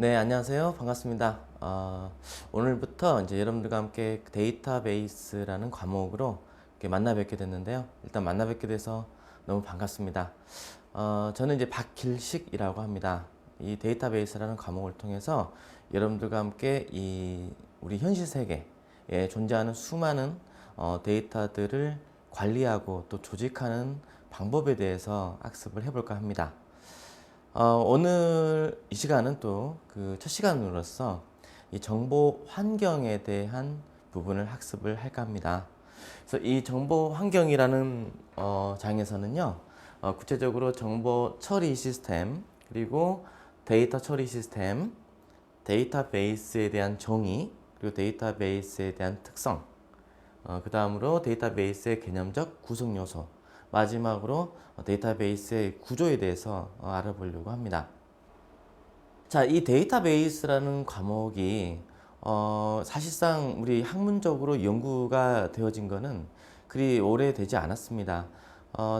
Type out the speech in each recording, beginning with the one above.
네, 안녕하세요. 반갑습니다. 오늘부터 이제 여러분들과 함께 데이터베이스라는 과목으로 이렇게 만나 뵙게 됐는데요. 일단 만나 뵙게 돼서 너무 반갑습니다. 저는 이제 박길식이라고 합니다. 이 데이터베이스라는 과목을 통해서 여러분들과 함께 우리 현실 세계에 존재하는 수많은 데이터들을 관리하고 또 조직하는 방법에 대해서 학습을 해볼까 합니다. 오늘 이 시간은 또 그 첫 시간으로서 이 정보 환경에 대한 부분을 학습을 할까 합니다. 그래서 이 정보 환경이라는 장에서는요, 구체적으로 정보 처리 시스템, 그리고 데이터 처리 시스템, 데이터베이스에 대한 정의, 그리고 데이터베이스에 대한 특성, 그 다음으로 데이터베이스의 개념적 구성 요소, 마지막으로 데이터베이스의 구조에 대해서 알아보려고 합니다. 자, 이 데이터베이스라는 과목이 사실상 우리 학문적으로 연구가 되어진 거는 그리 오래되지 않았습니다.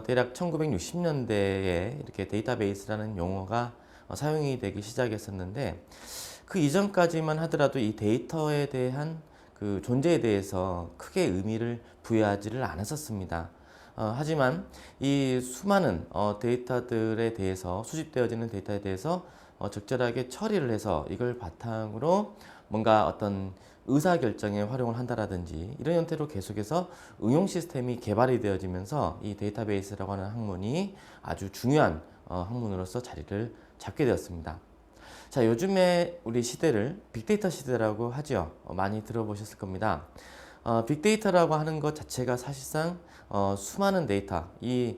대략 1960년대에 이렇게 데이터베이스라는 용어가 사용이 되기 시작했었는데, 그 이전까지만 하더라도 이 데이터에 대한 그 존재에 대해서 크게 의미를 부여하지를 않았었습니다. 하지만 이 수많은 데이터들에 대해서, 수집되어지는 데이터에 대해서 적절하게 처리를 해서 이걸 바탕으로 뭔가 어떤 의사결정에 활용을 한다라든지 이런 형태로 계속해서 응용 시스템이 개발이 되어지면서 이 데이터베이스라고 하는 학문이 아주 중요한 학문으로서 자리를 잡게 되었습니다. 자, 요즘에 우리 시대를 빅데이터 시대라고 하죠. 많이 들어보셨을 겁니다. 빅데이터라고 하는 것 자체가 사실상 수많은 데이터, 이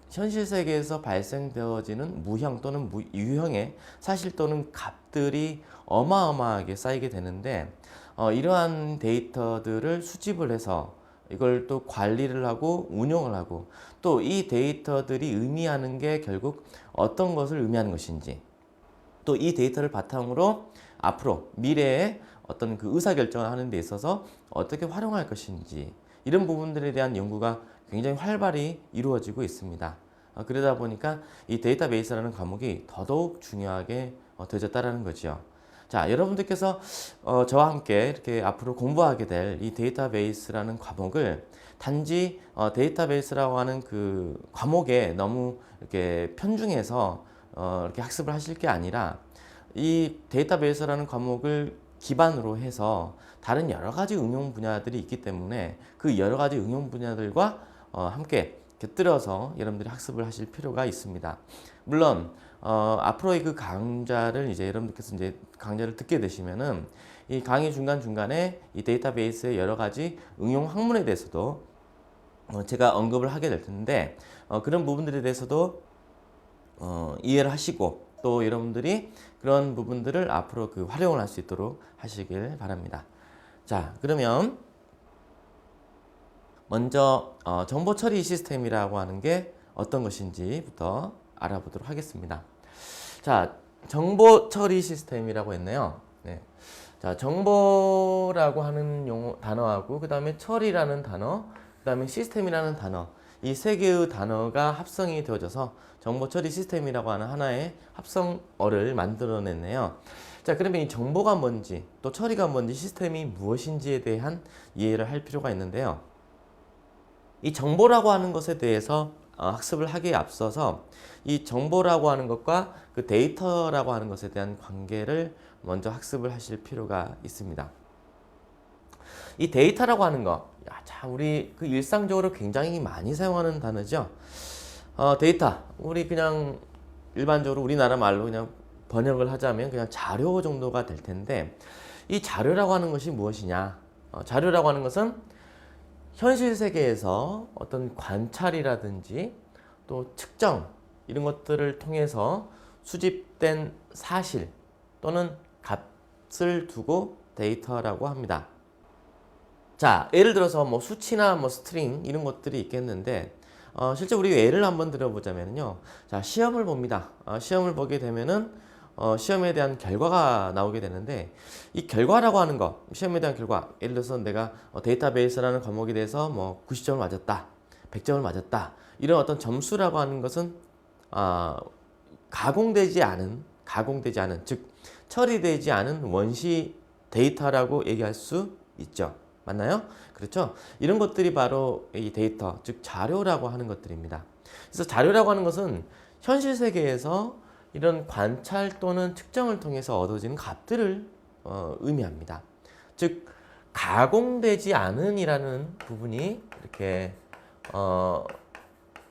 현실 세계에서 발생되어지는 무형 또는 유형의 사실 또는 값들이 어마어마하게 쌓이게 되는데, 이러한 데이터들을 수집을 해서 이걸 또 관리를 하고 운용을 하고, 또 이 데이터들이 의미하는 게 결국 어떤 것을 의미하는 것인지, 또 이 데이터를 바탕으로 앞으로 미래에 어떤 그 의사결정을 하는 데 있어서 어떻게 활용할 것인지, 이런 부분들에 대한 연구가 굉장히 활발히 이루어지고 있습니다. 그러다 보니까 이 데이터베이스라는 과목이 더더욱 중요하게 되어졌다는 거죠. 자, 여러분들께서 저와 함께 이렇게 앞으로 공부하게 될 이 데이터베이스라는 과목을 단지 데이터베이스라고 하는 그 과목에 너무 이렇게 편중해서 이렇게 학습을 하실 게 아니라, 이 데이터베이스라는 과목을 기반으로 해서 다른 여러 가지 응용 분야들이 있기 때문에 그 여러 가지 응용 분야들과 함께 곁들여서 여러분들이 학습을 하실 필요가 있습니다. 물론 앞으로의 그 강좌를 이제 여러분들께서 이제 강좌를 듣게 되시면은 이 강의 중간중간에 이 데이터베이스의 여러 가지 응용 학문에 대해서도 제가 언급을 하게 될 텐데, 그런 부분들에 대해서도 이해를 하시고, 또 여러분들이 그런 부분들을 앞으로 그 활용을 할 수 있도록 하시길 바랍니다. 자, 그러면 먼저 정보 처리 시스템이라고 하는 게 어떤 것인지부터 알아보도록 하겠습니다. 자, 정보 처리 시스템이라고 했네요. 네. 자, 정보라고 하는 단어하고, 그 다음에 처리라는 단어, 그 다음에 시스템이라는 단어, 이 세 개의 단어가 합성이 되어져서 정보 처리 시스템이라고 하는 하나의 합성어를 만들어냈네요. 자, 그러면 이 정보가 뭔지, 또 처리가 뭔지, 시스템이 무엇인지에 대한 이해를 할 필요가 있는데요. 이 정보라고 하는 것에 대해서 학습을 하기에 앞서서 이 정보라고 하는 것과 그 데이터라고 하는 것에 대한 관계를 먼저 학습을 하실 필요가 있습니다. 이 데이터라고 하는 거, 자, 우리 그 일상적으로 굉장히 많이 사용하는 단어죠. 데이터, 우리 그냥 일반적으로 우리나라 말로 그냥 번역을 하자면 그냥 자료 정도가 될 텐데, 이 자료라고 하는 것이 무엇이냐? 자료라고 하는 것은 현실 세계에서 어떤 관찰이라든지 또 측정, 이런 것들을 통해서 수집된 사실 또는 값을 두고 데이터라고 합니다. 자, 예를 들어서 뭐 수치나 뭐 스트링 이런 것들이 있겠는데, 실제 우리 예를 한번 들어보자면요. 자, 시험을 봅니다. 시험을 보게 되면은 시험에 대한 결과가 나오게 되는데, 이 결과라고 하는 거, 시험에 대한 결과, 예를 들어서 내가 데이터베이스라는 과목에 대해서 뭐 90점을 맞았다, 100점을 맞았다, 이런 어떤 점수라고 하는 것은 가공되지 않은 가공되지 않은, 즉 처리되지 않은 원시 데이터라고 얘기할 수 있죠. 맞나요? 그렇죠? 이런 것들이 바로 이 데이터, 즉 자료라고 하는 것들입니다. 그래서 자료라고 하는 것은 현실 세계에서 이런 관찰 또는 측정을 통해서 얻어지는 값들을 의미합니다. 즉 가공되지 않은이라는 부분이 이렇게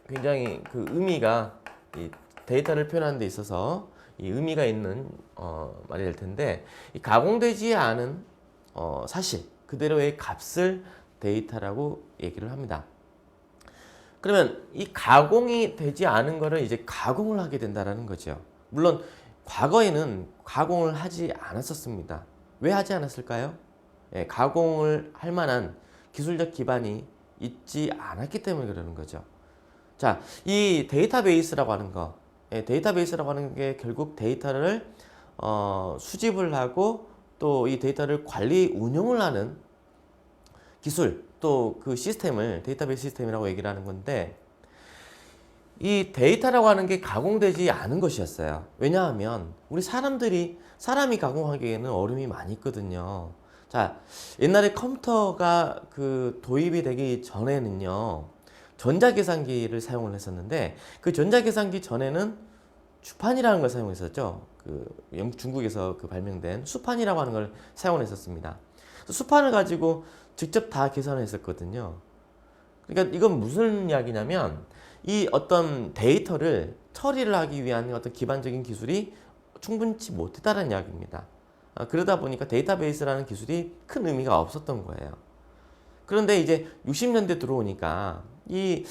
굉장히 그 의미가 이 데이터를 표현하는 데 있어서 이 의미가 있는 말이 될 텐데, 이 가공되지 않은 사실 그대로의 값을 데이터라고 얘기를 합니다. 그러면 이 가공이 되지 않은 거를 이제 가공을 하게 된다라는 거죠. 물론 과거에는 가공을 하지 않았었습니다. 왜 하지 않았을까요? 예, 가공을 할 만한 기술적 기반이 있지 않았기 때문에 그러는 거죠. 자, 이 데이터베이스라고 하는 거, 예, 데이터베이스라고 하는 게 결국 데이터를 수집을 하고 또 이 데이터를 관리 운용을 하는 기술, 또 그 시스템을 데이터베이스 시스템이라고 얘기를 하는 건데, 이 데이터라고 하는 게 가공되지 않은 것이었어요. 왜냐하면 우리 사람이 가공하기에는 어려움이 많이 있거든요. 자, 옛날에 컴퓨터가 그 도입이 되기 전에는요, 전자계산기를 사용을 했었는데, 그 전자계산기 전에는 주판이라는 걸 사용했었죠. 그 영국, 중국에서 그 발명된 수판이라고 하는 걸 사용을 했었습니다. 수판을 가지고 직접 다 계산을 했었거든요. 그러니까 이건 무슨 이야기냐면, 이 어떤 데이터를 처리를 하기 위한 어떤 기반적인 기술이 충분치 못했다는 이야기입니다. 그러다 보니까 데이터베이스라는 기술이 큰 의미가 없었던 거예요. 그런데 이제 60년대 들어오니까 이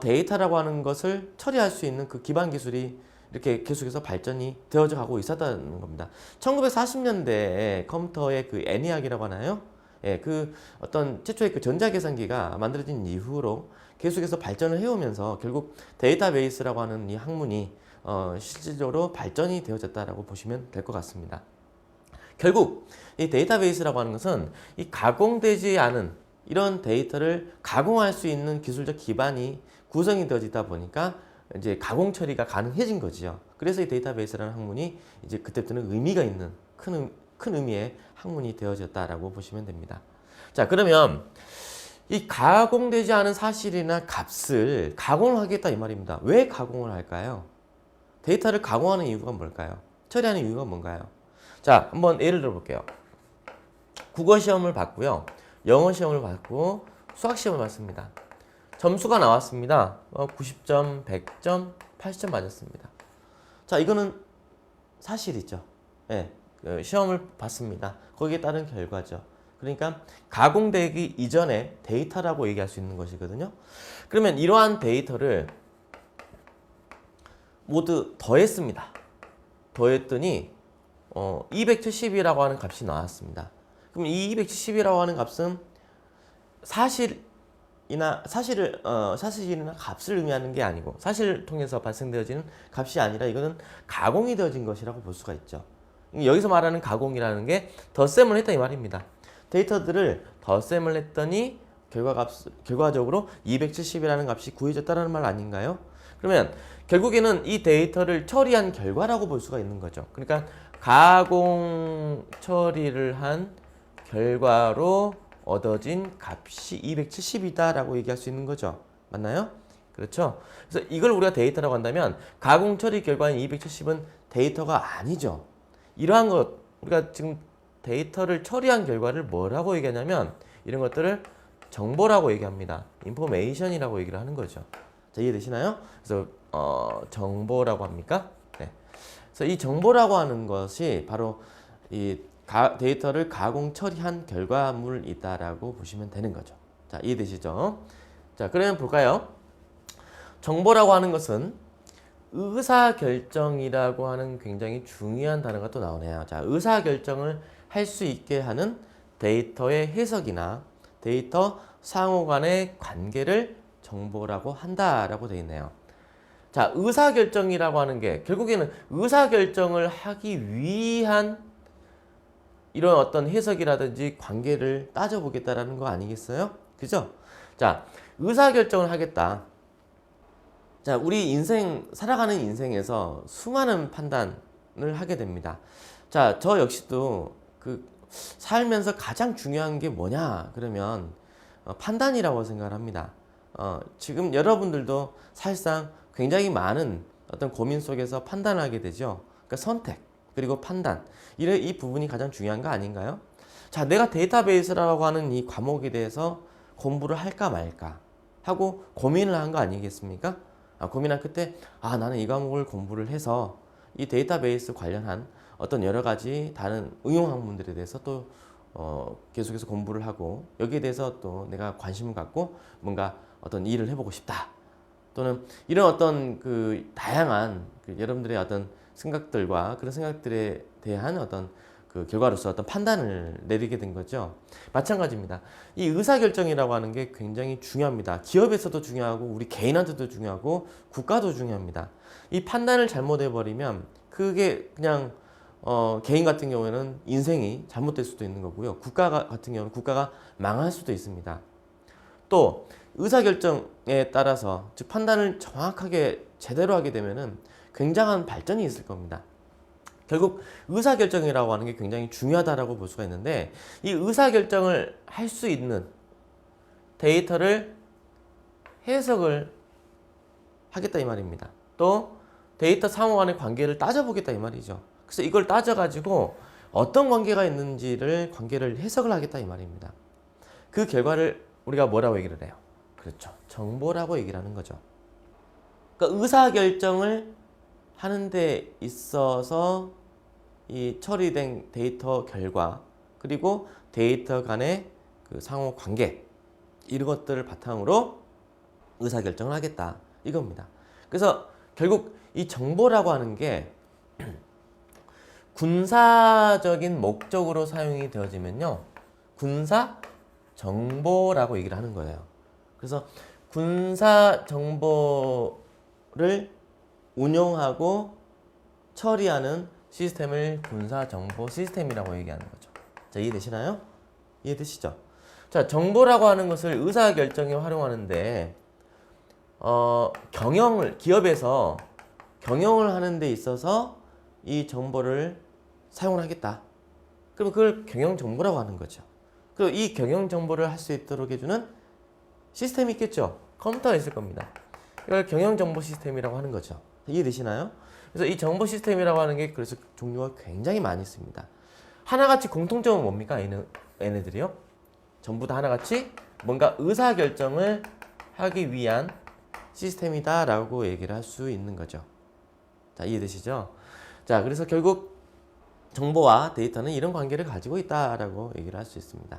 데이터라고 하는 것을 처리할 수 있는 그 기반 기술이 이렇게 계속해서 발전이 되어져 가고 있었다는 겁니다. 1940년대에 컴퓨터의 그 ENIAC이라고 하나요? 예, 그 어떤 최초의 그 전자계산기가 만들어진 이후로 계속해서 발전을 해오면서 결국 데이터베이스라고 하는 이 학문이 실질적으로 발전이 되어졌다라고 보시면 될 것 같습니다. 결국 이 데이터베이스라고 하는 것은 이 가공되지 않은 이런 데이터를 가공할 수 있는 기술적 기반이 구성이 되어지다 보니까 이제 가공 처리가 가능해진 거지요. 그래서 이 데이터베이스라는 학문이 이제 그때부터는 의미가 있는 큰 의미의 학문이 되어졌다라고 보시면 됩니다. 자, 그러면 이 가공되지 않은 사실이나 값을 가공을 하겠다 이 말입니다. 왜 가공을 할까요? 데이터를 가공하는 이유가 뭘까요? 처리하는 이유가 뭔가요? 자, 한번 예를 들어 볼게요. 국어 시험을 봤고요. 영어 시험을 봤고 수학 시험을 봤습니다. 점수가 나왔습니다. 90점, 100점, 80점 맞았습니다. 자, 이거는 사실이죠. 예, 시험을 봤습니다. 거기에 따른 결과죠. 그러니까 가공되기 이전에 데이터라고 얘기할 수 있는 것이거든요. 그러면 이러한 데이터를 모두 더했습니다. 더했더니 270이라고 하는 값이 나왔습니다. 그럼 이 270이라고 하는 값은 사실이나 값을 의미하는 게 아니고, 사실을 통해서 발생되어지는 값이 아니라 이거는 가공이 되어진 것이라고 볼 수가 있죠. 여기서 말하는 가공이라는 게 덧셈을 했다 이 말입니다. 데이터들을 덧셈을 했더니 결과적으로 270이라는 값이 구해졌다는 말 아닌가요? 그러면 결국에는 이 데이터를 처리한 결과라고 볼 수가 있는 거죠. 그러니까 가공 처리를 한 결과로 얻어진 값이 270이다라고 얘기할 수 있는 거죠. 맞나요? 그렇죠? 그래서 이걸 우리가 데이터라고 한다면 가공 처리 결과인 270은 데이터가 아니죠. 이러한 것, 우리가 지금 데이터를 처리한 결과를 뭐라고 얘기하냐면 이런 것들을 정보라고 얘기합니다. 인포메이션이라고 얘기를 하는 거죠. 자, 이해되시나요? 그래서 정보라고 합니까? 네. 그래서 이 정보라고 하는 것이 바로 이 데이터를 가공 처리한 결과물이다라고 보시면 되는 거죠. 자, 이해되시죠? 자, 그러면 볼까요? 정보라고 하는 것은 의사결정이라고 하는 굉장히 중요한 단어가 또 나오네요. 자, 의사결정을 할 수 있게 하는 데이터의 해석이나 데이터 상호 간의 관계를 정보라고 한다라고 되어 있네요. 자, 의사결정이라고 하는 게 결국에는 의사결정을 하기 위한 이런 어떤 해석이라든지 관계를 따져보겠다라는 거 아니겠어요? 그죠? 자, 의사결정을 하겠다. 자, 우리 살아가는 인생에서 수많은 판단이 하게 됩니다. 자, 저 역시도 살면서 가장 중요한 게 뭐냐 그러면 판단이라고 생각을 합니다. 지금 여러분들도 사실상 굉장히 많은 어떤 고민 속에서 판단을 하게 되죠. 그러니까 선택 그리고 판단 이 부분이 가장 중요한 거 아닌가요? 자, 내가 데이터베이스라고 하는 이 과목에 대해서 공부를 할까 말까 하고 고민을 한 거 아니겠습니까? 고민한 끝에 나는 이 과목을 공부를 해서 이 데이터베이스 관련한 어떤 여러 가지 다른 응용 학문들에 대해서 또 계속해서 공부를 하고 여기에 대해서 또 내가 관심을 갖고 뭔가 어떤 일을 해보고 싶다. 또는 이런 어떤 다양한 여러분들의 어떤 생각들과 그런 생각들에 대한 어떤 결과로서 어떤 판단을 내리게 된 거죠. 마찬가지입니다. 이 의사결정이라고 하는 게 굉장히 중요합니다. 기업에서도 중요하고 우리 개인한테도 중요하고 국가도 중요합니다. 이 판단을 잘못해버리면 그게 그냥 개인 같은 경우에는 인생이 잘못될 수도 있는 거고요. 국가 같은 경우는 국가가 망할 수도 있습니다. 또 의사결정에 따라서 즉 판단을 정확하게 제대로 하게 되면은 굉장한 발전이 있을 겁니다. 결국 의사결정이라고 하는 게 굉장히 중요하다라고 볼 수가 있는데 이 의사결정을 할 수 있는 데이터를 해석을 하겠다 이 말입니다. 또 데이터 상호 간의 관계를 따져보겠다 이 말이죠. 그래서 이걸 따져가지고 어떤 관계가 있는지를 관계를 해석을 하겠다 이 말입니다. 그 결과를 우리가 뭐라고 얘기를 해요? 그렇죠. 정보라고 얘기를 하는 거죠. 그러니까 의사결정을 하는 데 있어서 이 처리된 데이터 결과 그리고 데이터 간의 상호 관계 이런 것들을 바탕으로 의사결정을 하겠다 이겁니다. 그래서 결국 이 정보라고 하는 게 군사적인 목적으로 사용이 되어지면요 군사 정보라고 얘기를 하는 거예요. 그래서 군사 정보를 운용하고 처리하는 시스템을 군사 정보 시스템이라고 얘기하는 거죠. 자, 이해되시나요? 이해되시죠? 자, 정보라고 하는 것을 의사결정에 활용하는데 기업에서 경영을 하는 데 있어서 이 정보를 사용을 하겠다. 그럼 그걸 경영 정보라고 하는 거죠. 그리고 이 경영 정보를 할 수 있도록 해주는 시스템이 있겠죠. 컴퓨터가 있을 겁니다. 이걸 경영 정보 시스템이라고 하는 거죠. 이해되시나요? 그래서 이 정보 시스템이라고 하는 게 그래서 종류가 굉장히 많이 있습니다. 하나같이 공통점은 뭡니까? 얘네들이요. 전부 다 하나같이 뭔가 의사결정을 하기 위한 시스템이다라고 얘기를 할 수 있는 거죠. 자, 이해되시죠? 자, 그래서 결국 정보와 데이터는 이런 관계를 가지고 있다라고 얘기를 할 수 있습니다.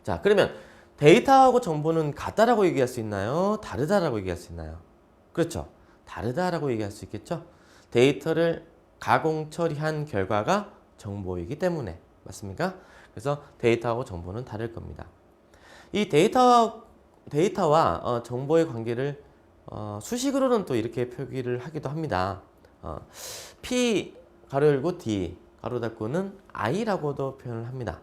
자, 그러면 데이터하고 정보는 같다라고 얘기할 수 있나요? 다르다라고 얘기할 수 있나요? 그렇죠. 다르다라고 얘기할 수 있겠죠. 데이터를 가공 처리한 결과가 정보이기 때문에 맞습니까? 그래서 데이터하고 정보는 다를 겁니다. 이 데이터와 정보의 관계를 수식으로는 또 이렇게 표기를 하기도 합니다. P 가로 열고 D 가로 닫고는 I라고도 표현을 합니다.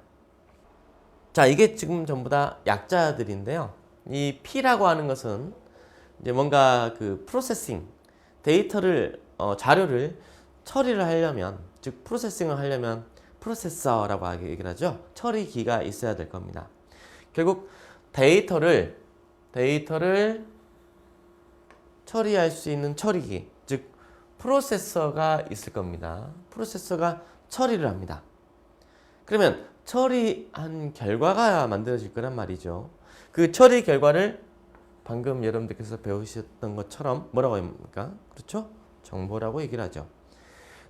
자, 이게 지금 전부 다 약자들인데요. 이 P라고 하는 것은 이제 뭔가 프로세싱 데이터를 자료를 처리를 하려면 즉 프로세싱을 하려면 프로세서라고 얘기를 하죠. 처리기가 있어야 될 겁니다. 결국 데이터를 처리할 수 있는 처리기 즉 프로세서가 있을 겁니다. 프로세서가 처리를 합니다. 그러면 처리한 결과가 만들어질 거란 말이죠. 그 처리 결과를 방금 여러분들께서 배우셨던 것처럼 뭐라고 합니까? 그렇죠? 정보라고 얘기를 하죠.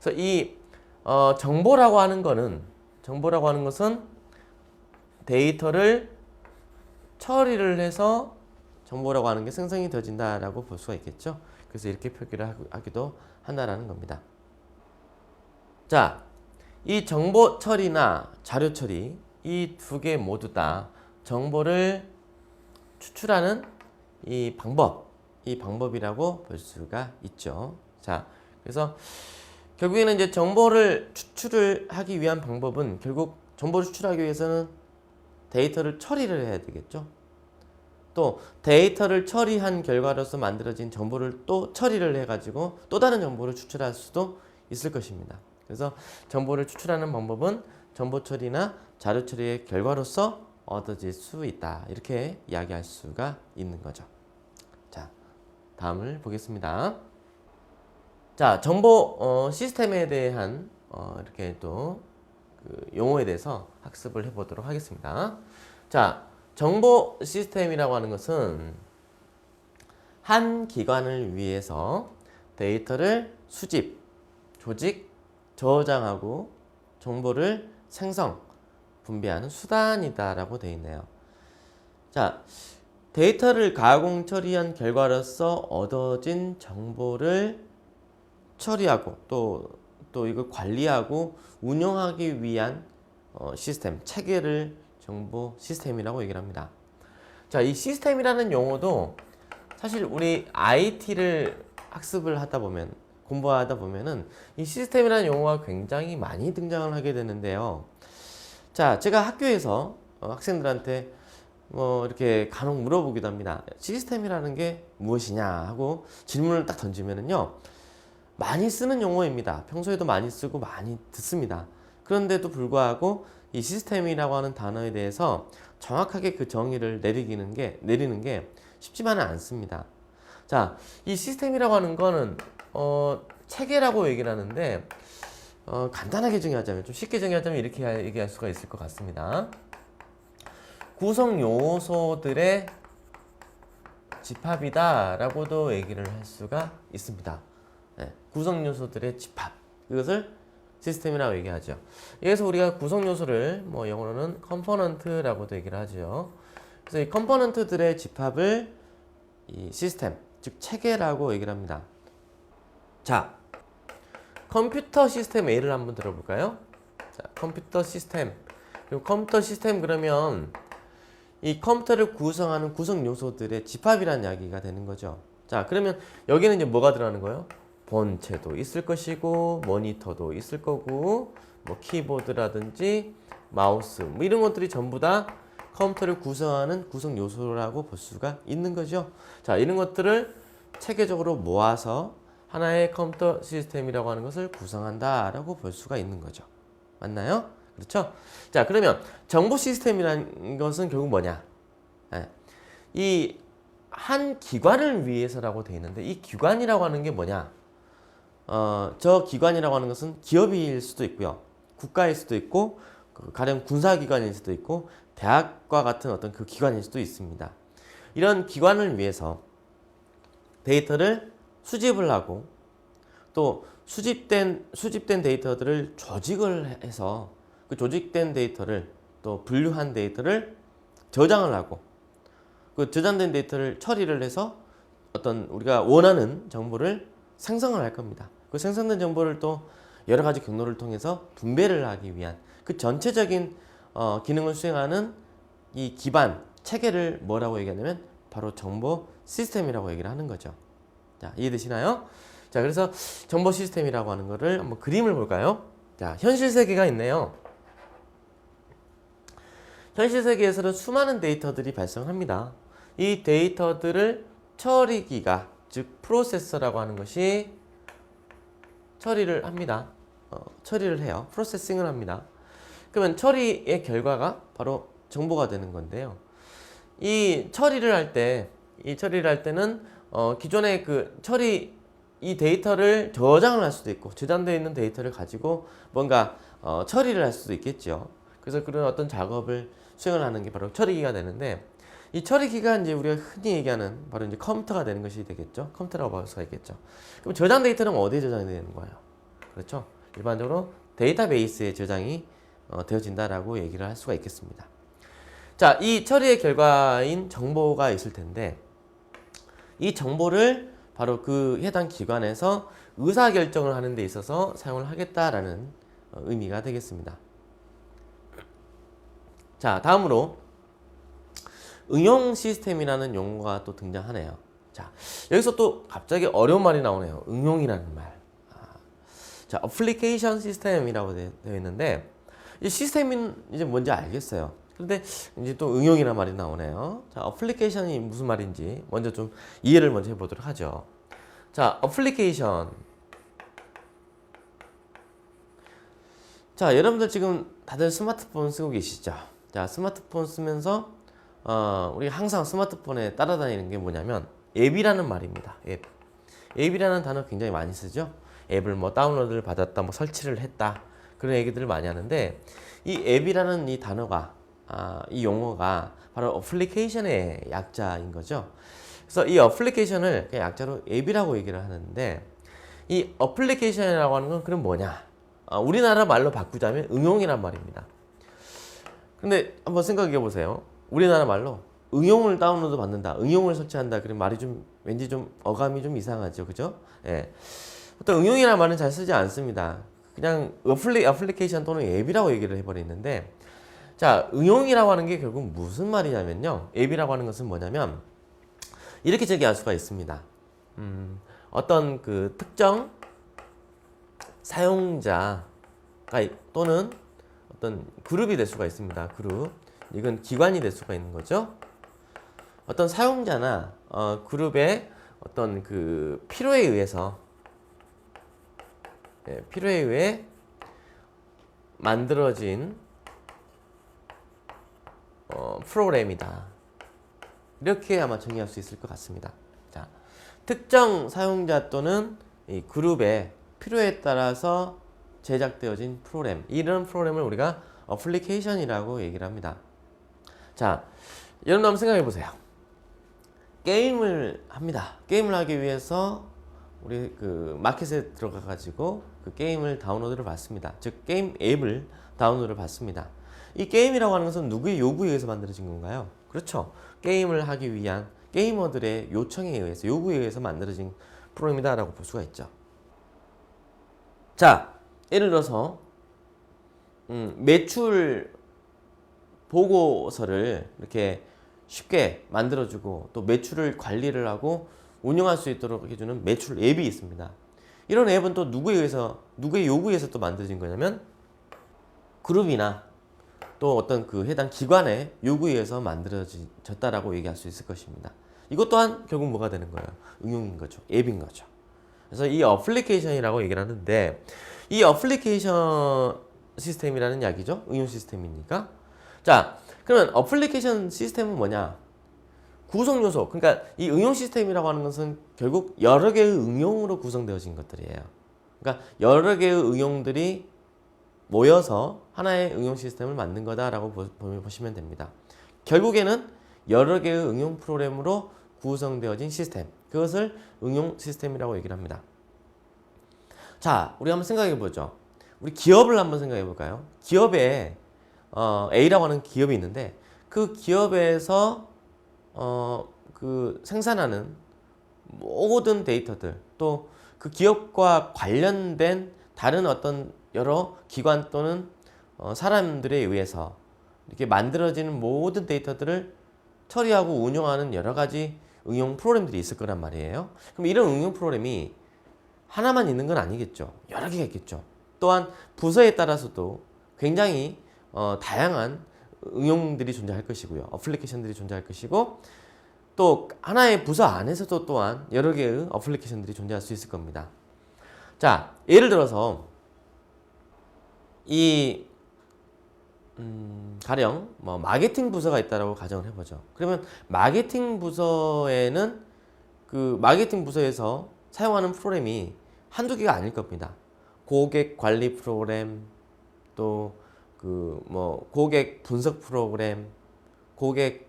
그래서 이 정보라고 하는 것은 데이터를 처리를 해서 정보라고 하는 게 생성이 되어진다라고 볼 수가 있겠죠. 그래서 이렇게 표기를 하기도 한다라는 겁니다. 자, 이 정보 처리나 자료 처리 이 두 개 모두 다 정보를 추출하는 이 방법이라고 볼 수가 있죠. 자, 그래서 결국에는 이제 정보를 추출을 하기 위한 방법은 결국 정보를 추출하기 위해서는 데이터를 처리를 해야 되겠죠. 또 데이터를 처리한 결과로서 만들어진 정보를 또 처리를 해가지고 또 다른 정보를 추출할 수도 있을 것입니다. 그래서 정보를 추출하는 방법은 정보 처리나 자료 처리의 결과로서 얻어질 수 있다. 이렇게 이야기할 수가 있는 거죠. 자, 다음을 보겠습니다. 자, 정보 시스템에 대한 이렇게 또 그 용어에 대해서 학습을 해보도록 하겠습니다. 자, 정보 시스템이라고 하는 것은 한 기관을 위해서 데이터를 수집, 조직, 저장하고 정보를 생성, 분배하는 수단이다라고 되어 있네요. 자, 데이터를 가공 처리한 결과로서 얻어진 정보를 처리하고 또 이걸 관리하고 운영하기 위한 시스템, 체계를 정보 시스템이라고 얘기를 합니다. 자, 이 시스템이라는 용어도 사실 우리 IT를 학습을 하다 보면, 공부하다 보면은 이 시스템이라는 용어가 굉장히 많이 등장을 하게 되는데요. 자, 제가 학교에서 학생들한테 뭐 이렇게 간혹 물어보기도 합니다. 시스템이라는 게 무엇이냐 하고 질문을 딱 던지면은요, 많이 쓰는 용어입니다. 평소에도 많이 쓰고 많이 듣습니다. 그런데도 불구하고 이 시스템이라고 하는 단어에 대해서 정확하게 그 정의를 내리는 게 쉽지만은 않습니다. 자, 이 시스템이라고 하는 거는 체계라고 얘기를 하는데 간단하게 정의하자면, 좀 쉽게 정의하자면 이렇게 얘기할 수가 있을 것 같습니다. 구성 요소들의 집합이다라고도 얘기를 할 수가 있습니다. 네, 구성 요소들의 집합, 이것을 시스템이라고 얘기하죠. 여기서 우리가 구성 요소를 뭐 영어로는 컴포넌트라고도 얘기를 하죠. 그래서 이 컴포넌트들의 집합을 이 시스템, 즉 체계라고 얘기를 합니다. 자, 컴퓨터 시스템 A를 한번 들어볼까요? 자, 컴퓨터 시스템. 그럼 컴퓨터 시스템 그러면 이 컴퓨터를 구성하는 구성 요소들의 집합이라는 이야기가 되는 거죠. 자, 그러면 여기는 이제 뭐가 들어가는 거예요? 본체도 있을 것이고, 모니터도 있을 거고, 뭐 키보드라든지 마우스, 뭐 이런 것들이 전부 다 컴퓨터를 구성하는 구성 요소라고 볼 수가 있는 거죠. 자, 이런 것들을 체계적으로 모아서 하나의 컴퓨터 시스템이라고 하는 것을 구성한다라고 볼 수가 있는 거죠. 맞나요? 그렇죠? 자, 그러면 정보 시스템이라는 것은 결국 뭐냐? 이 한 기관을 위해서라고 되어 있는데, 이 기관이라고 하는 게 뭐냐? 저 기관이라고 하는 것은 기업일 수도 있고요, 국가일 수도 있고, 가령 군사기관일 수도 있고, 대학과 같은 어떤 그 기관일 수도 있습니다. 이런 기관을 위해서 데이터를 수집을 하고, 또 수집된 데이터들을 조직을 해서 그 조직된 데이터를, 또 분류한 데이터를 저장을 하고, 그 저장된 데이터를 처리를 해서 어떤 우리가 원하는 정보를 생성을 할 겁니다. 그 생성된 정보를 또 여러 가지 경로를 통해서 분배를 하기 위한 그 전체적인 기능을 수행하는 이 기반 체계를 뭐라고 얘기하냐면 바로 정보 시스템이라고 얘기를 하는 거죠. 자, 이해되시나요? 자, 그래서 정보 시스템이라고 하는 거를 한번 그림을 볼까요? 자, 현실 세계가 있네요. 현실 세계에서는 수많은 데이터들이 발생합니다. 이 데이터들을 처리기가, 즉 프로세서라고 하는 것이 처리를 합니다. 처리를 해요. 프로세싱을 합니다. 그러면 처리의 결과가 바로 정보가 되는 건데요. 이 처리를 할 때는 기존의 이 데이터를 저장을 할 수도 있고, 저장되어 있는 데이터를 가지고 뭔가 처리를 할 수도 있겠죠. 그래서 그런 어떤 작업을 수행을 하는 게 바로 처리기가 되는데, 이 처리기가 이제 우리가 흔히 얘기하는 바로 이제 컴퓨터가 되는 것이 되겠죠. 컴퓨터라고 볼 수가 있겠죠. 그럼 저장 데이터는 어디에 저장이 되는 거예요? 그렇죠. 일반적으로 데이터베이스에 저장이 되어진다라고 얘기를 할 수가 있겠습니다. 자, 이 처리의 결과인 정보가 있을 텐데, 이 정보를 바로 그 해당 기관에서 의사결정을 하는 데 있어서 사용을 하겠다라는 의미가 되겠습니다. 자, 다음으로 응용 시스템이라는 용어가 또 등장하네요. 자, 여기서 또 갑자기 어려운 말이 나오네요. 응용이라는 말. 자, 어플리케이션 시스템이라고 되어 있는데, 이 시스템이 이제 뭔지 알겠어요. 그런데 이제 또 응용이라는 말이 나오네요. 자, 어플리케이션이 무슨 말인지 먼저 좀 이해를 먼저 해보도록 하죠. 자, 어플리케이션. 자, 여러분들 지금 다들 스마트폰 쓰고 계시죠? 자, 스마트폰 쓰면서 우리 항상 스마트폰에 따라다니는 게 뭐냐면 앱이라는 말입니다. 앱. 앱이라는 단어 굉장히 많이 쓰죠? 앱을 뭐 다운로드를 받았다, 뭐 설치를 했다, 그런 얘기들을 많이 하는데, 이 앱이라는 이 단어가, 이 용어가 바로 어플리케이션의 약자인 거죠. 그래서 이 어플리케이션을 그냥 약자로 앱이라고 얘기를 하는데, 이 어플리케이션이라고 하는 건 그럼 뭐냐? 우리나라 말로 바꾸자면 응용이란 말입니다. 근데 한번 생각해 보세요. 우리나라 말로 응용을 다운로드 받는다, 응용을 설치한다, 그런 말이 좀 왠지 좀 어감이 좀 이상하죠, 그죠? 예. 어떤 응용이라는 말은 잘 쓰지 않습니다. 그냥 어플리케이션 또는 앱이라고 얘기를 해버리는데, 자, 응용이라고 하는 게 결국 무슨 말이냐면요, 앱이라고 하는 것은 뭐냐면 이렇게 제기할 수가 있습니다. 어떤 그 특정 사용자가 또는 어떤 그룹이 될 수가 있습니다. 그룹. 이건 기관이 될 수가 있는 거죠. 어떤 사용자나 그룹의 어떤 그 필요에 의해서 필요에 의해 만들어진 프로그램이다. 이렇게 아마 정의할 수 있을 것 같습니다. 자, 특정 사용자 또는 이 그룹의 필요에 따라서 제작되어진 프로그램, 이런 프로그램을 우리가 어플리케이션이라고 얘기를 합니다. 자, 여러분 한번 생각해 보세요. 게임을 합니다. 게임을 하기 위해서 우리 그 마켓에 들어가 가지고 그 게임을 다운로드를 받습니다. 즉 게임 앱을 다운로드를 받습니다. 이 게임이라고 하는 것은 누구의 요구에 의해서 만들어진 건가요? 그렇죠. 게임을 하기 위한 게이머들의 요청에 의해서, 요구에 의해서 만들어진 프로그램이다라고 볼 수가 있죠. 자, 예를 들어서 매출 보고서를 이렇게 쉽게 만들어주고 또 매출을 관리를 하고 운영할 수 있도록 해주는 매출 앱이 있습니다. 이런 앱은 또 누구에 의해서, 누구의 요구에 의해서 또 만들어진 거냐면 그룹이나 또 어떤 그 해당 기관의 요구에 의해서 만들어졌다라고 얘기할 수 있을 것입니다. 이것 또한 결국 뭐가 되는 거예요? 응용인 거죠. 앱인 거죠. 그래서 이 어플리케이션이라고 얘기를 하는데, 이 어플리케이션 시스템이라는 이야기죠. 응용 시스템이니까. 자, 그러면 어플리케이션 시스템은 뭐냐? 구성 요소. 그러니까 이 응용 시스템이라고 하는 것은 결국 여러 개의 응용으로 구성되어진 것들이에요. 그러니까 여러 개의 응용들이 모여서 하나의 응용 시스템을 만든 거다라고 보시면 됩니다. 결국에는 여러 개의 응용 프로그램으로 구성되어진 시스템, 그것을 응용 시스템이라고 얘기를 합니다. 자, 우리 한번 생각해 보죠. 우리 기업을 한번 생각해 볼까요? 기업에 A라고 하는 기업이 있는데, 그 기업에서 그 생산하는 모든 데이터들, 또 그 기업과 관련된 다른 어떤 여러 기관 또는 사람들에 의해서 이렇게 만들어지는 모든 데이터들을 처리하고 운영하는 여러 가지 응용 프로그램들이 있을 거란 말이에요. 그럼 이런 응용 프로그램이 하나만 있는 건 아니겠죠. 여러 개가 있겠죠. 또한 부서에 따라서도 굉장히 다양한 응용들이 존재할 것이고요. 어플리케이션들이 존재할 것이고, 또 하나의 부서 안에서도 또한 여러 개의 어플리케이션들이 존재할 수 있을 겁니다. 자, 예를 들어서 이 가령 뭐 마케팅 부서가 있다라고 가정을 해보죠. 그러면 마케팅 부서에는 그 마케팅 부서에서 사용하는 프로그램이 한두 개가 아닐 겁니다. 고객 관리 프로그램, 또 그 뭐 고객 분석 프로그램, 고객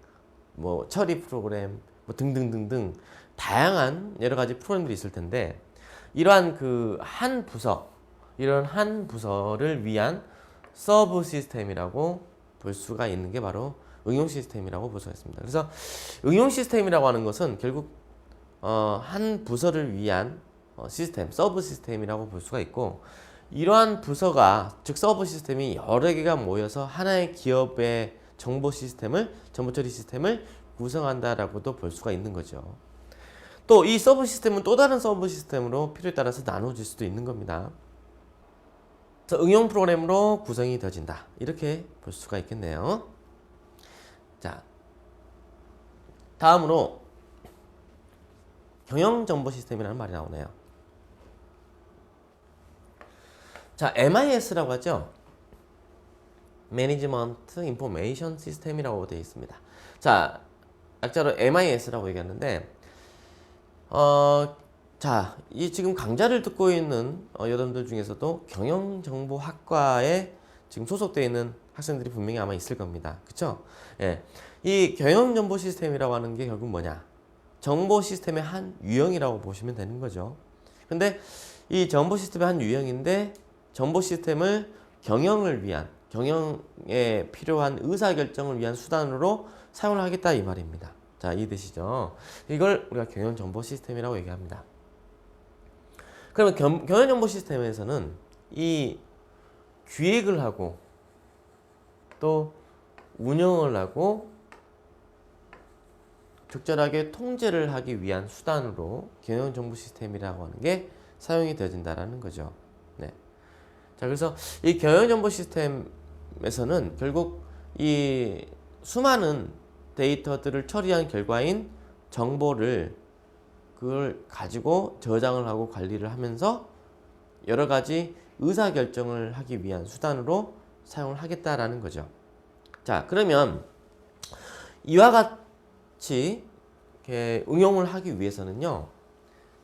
뭐 처리 프로그램, 뭐 등등등등 다양한 여러 가지 프로그램들이 있을 텐데, 이러한 그 한 부서, 이런 한 부서를 위한 서브 시스템이라고 볼 수가 있는 게 바로 응용 시스템이라고 볼 수가 있습니다. 그래서 응용 시스템이라고 하는 것은 결국 한 부서를 위한 시스템, 서브 시스템이라고 볼 수가 있고, 이러한 부서가, 즉 서브 시스템이 여러 개가 모여서 하나의 기업의 정보 시스템을, 정보 처리 시스템을 구성한다라고도 볼 수가 있는 거죠. 또 이 서브 시스템은 또 다른 서브 시스템으로 필요에 따라서 나눠질 수도 있는 겁니다. 그래서 응용 프로그램으로 구성이 되어진다, 이렇게 볼 수가 있겠네요. 자, 다음으로 경영 정보 시스템이라는 말이 나오네요. 자, MIS라고 하죠. 매니지먼트 인포메이션 시스템이라고 되어 있습니다. 자, 약자로 MIS라고 얘기하는데 자, 이 지금 강좌를 듣고 있는 여러분들 중에서도 경영정보학과에 지금 소속되어 있는 학생들이 분명히 아마 있을 겁니다. 그쵸? 예. 이 경영정보 시스템이라고 하는 게 결국 뭐냐? 정보 시스템의 한 유형이라고 보시면 되는 거죠. 근데 이 정보 시스템의 한 유형인데 정보 시스템을 경영을 위한, 경영에 필요한 의사결정을 위한 수단으로 사용을 하겠다 이 말입니다. 자, 이해되시죠? 이걸 우리가 경영정보 시스템이라고 얘기합니다. 그러면 경영정보 시스템에서는 이 기획을 하고 또 운영을 하고 적절하게 통제를 하기 위한 수단으로 경영정보 시스템이라고 하는 게 사용이 되어진다는 거죠. 네. 자, 그래서 이 경영정보 시스템에서는 결국 이 수많은 데이터들을 처리한 결과인 정보를 그걸 가지고 저장을 하고 관리를 하면서 여러 가지 의사결정을 하기 위한 수단으로 사용을 하겠다라는 거죠. 자, 그러면 이와 같이 이렇게 응용을 하기 위해서는요,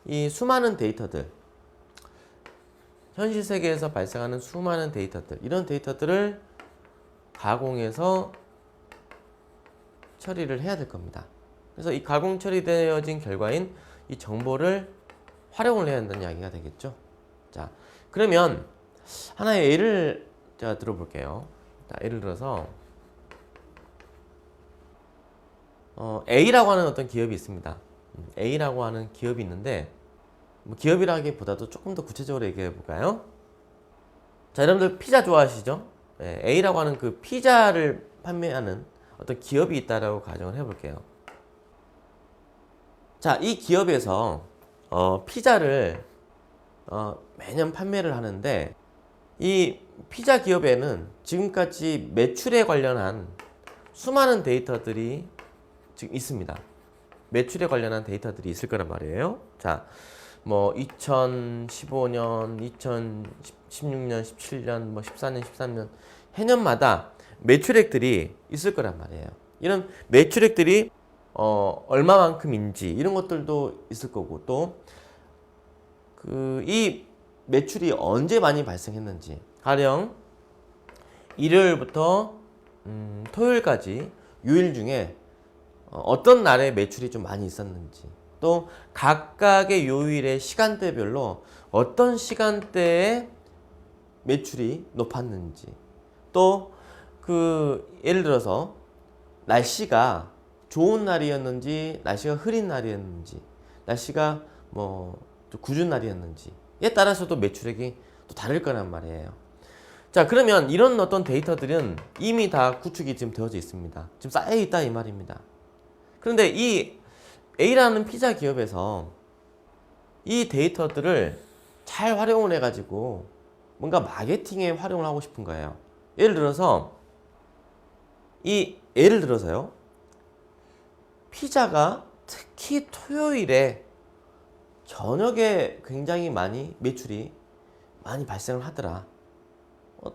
이 수많은 데이터들, 현실 세계에서 발생하는 수많은 데이터들, 이런 데이터들을 가공해서 처리를 해야 될 겁니다. 그래서 이 가공 처리되어진 결과인 이 정보를 활용을 해야 한다는 이야기가 되겠죠. 자, 그러면 하나의 예를 제가 들어볼게요. 자, 예를 들어서 A라고 하는 어떤 기업이 있습니다. A라고 하는 기업이 있는데 뭐 기업이라기보다도 조금 더 구체적으로 얘기해 볼까요? 자, 여러분들 피자 좋아하시죠? 네, A라고 하는 그 피자를 판매하는 어떤 기업이 있다라고 가정을 해볼게요. 자, 이 기업에서 피자를 매년 판매를 하는데 이 피자 기업에는 지금까지 매출에 관련한 수많은 데이터들이 지금 있습니다. 매출에 관련한 데이터들이 있을 거란 말이에요. 자, 뭐 2015년, 2016년, 17년, 뭐 14년, 13년 해년마다 매출액들이 있을 거란 말이에요. 이런 매출액들이 얼마만큼인지 이런 것들도 있을 거고 또 이 매출이 언제 많이 발생했는지 가령 일요일부터 토요일까지 요일 중에 어떤 날에 매출이 좀 많이 있었는지 또 각각의 요일의 시간대별로 어떤 시간대에 매출이 높았는지 또 예를 들어서 날씨가 좋은 날이었는지 날씨가 흐린 날이었는지 날씨가 뭐 좀 궂은 날이었는지에 따라서도 매출액이 또 다를 거란 말이에요. 자, 그러면 이런 어떤 데이터들은 이미 다 구축이 지금 되어져 있습니다. 지금 쌓여 있다 이 말입니다. 그런데 이 A라는 피자 기업에서 이 데이터들을 잘 활용을 해가지고 뭔가 마케팅에 활용을 하고 싶은 거예요. 예를 들어서요. 피자가 특히 토요일에 저녁에 굉장히 많이 매출이 많이 발생을 하더라.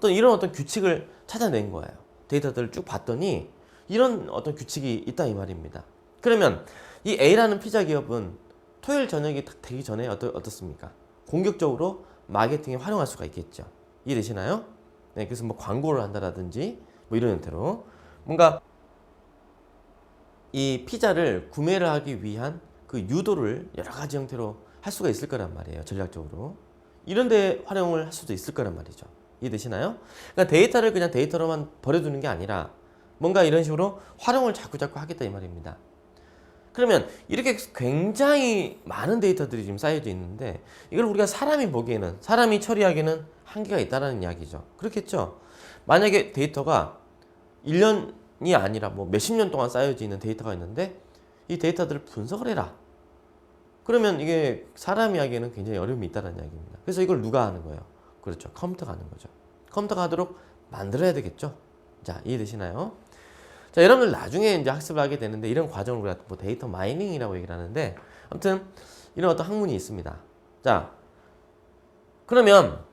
이런 어떤 규칙을 찾아낸 거예요. 데이터들을 쭉 봤더니 이런 어떤 규칙이 있다 이 말입니다. 그러면 이 A라는 피자 기업은 토요일 저녁이 딱 되기 전에 어떻습니까? 공격적으로 마케팅에 활용할 수가 있겠죠. 이해되시나요? 네, 그래서 뭐 광고를 한다라든지 뭐 이런 형태로 뭔가 이 피자를 구매를 하기 위한 그 유도를 여러 가지 형태로 할 수가 있을 거란 말이에요. 전략적으로. 이런 데 활용을 할 수도 있을 거란 말이죠. 이해되시나요? 그러니까 데이터를 그냥 데이터로만 버려두는 게 아니라 뭔가 이런 식으로 활용을 자꾸 하겠다 이 말입니다. 그러면 이렇게 굉장히 많은 데이터들이 지금 쌓여져 있는데 이걸 우리가 사람이 처리하기에는 한계가 있다는 이야기죠. 그렇겠죠? 만약에 데이터가 1년이 아니라 뭐 몇십 년 동안 쌓여져 있는 데이터가 있는데 이 데이터들을 분석을 해라. 그러면 이게 사람이 하기에는 굉장히 어려움이 있다는 이야기입니다. 그래서 이걸 누가 하는 거예요? 그렇죠. 컴퓨터가 하는 거죠. 컴퓨터가 하도록 만들어야 되겠죠. 자, 이해되시나요? 자, 여러분들 나중에 이제 학습을 하게 되는데 이런 과정을 우리가 뭐 데이터 마이닝이라고 얘기를 하는데 아무튼 이런 어떤 학문이 있습니다. 자, 그러면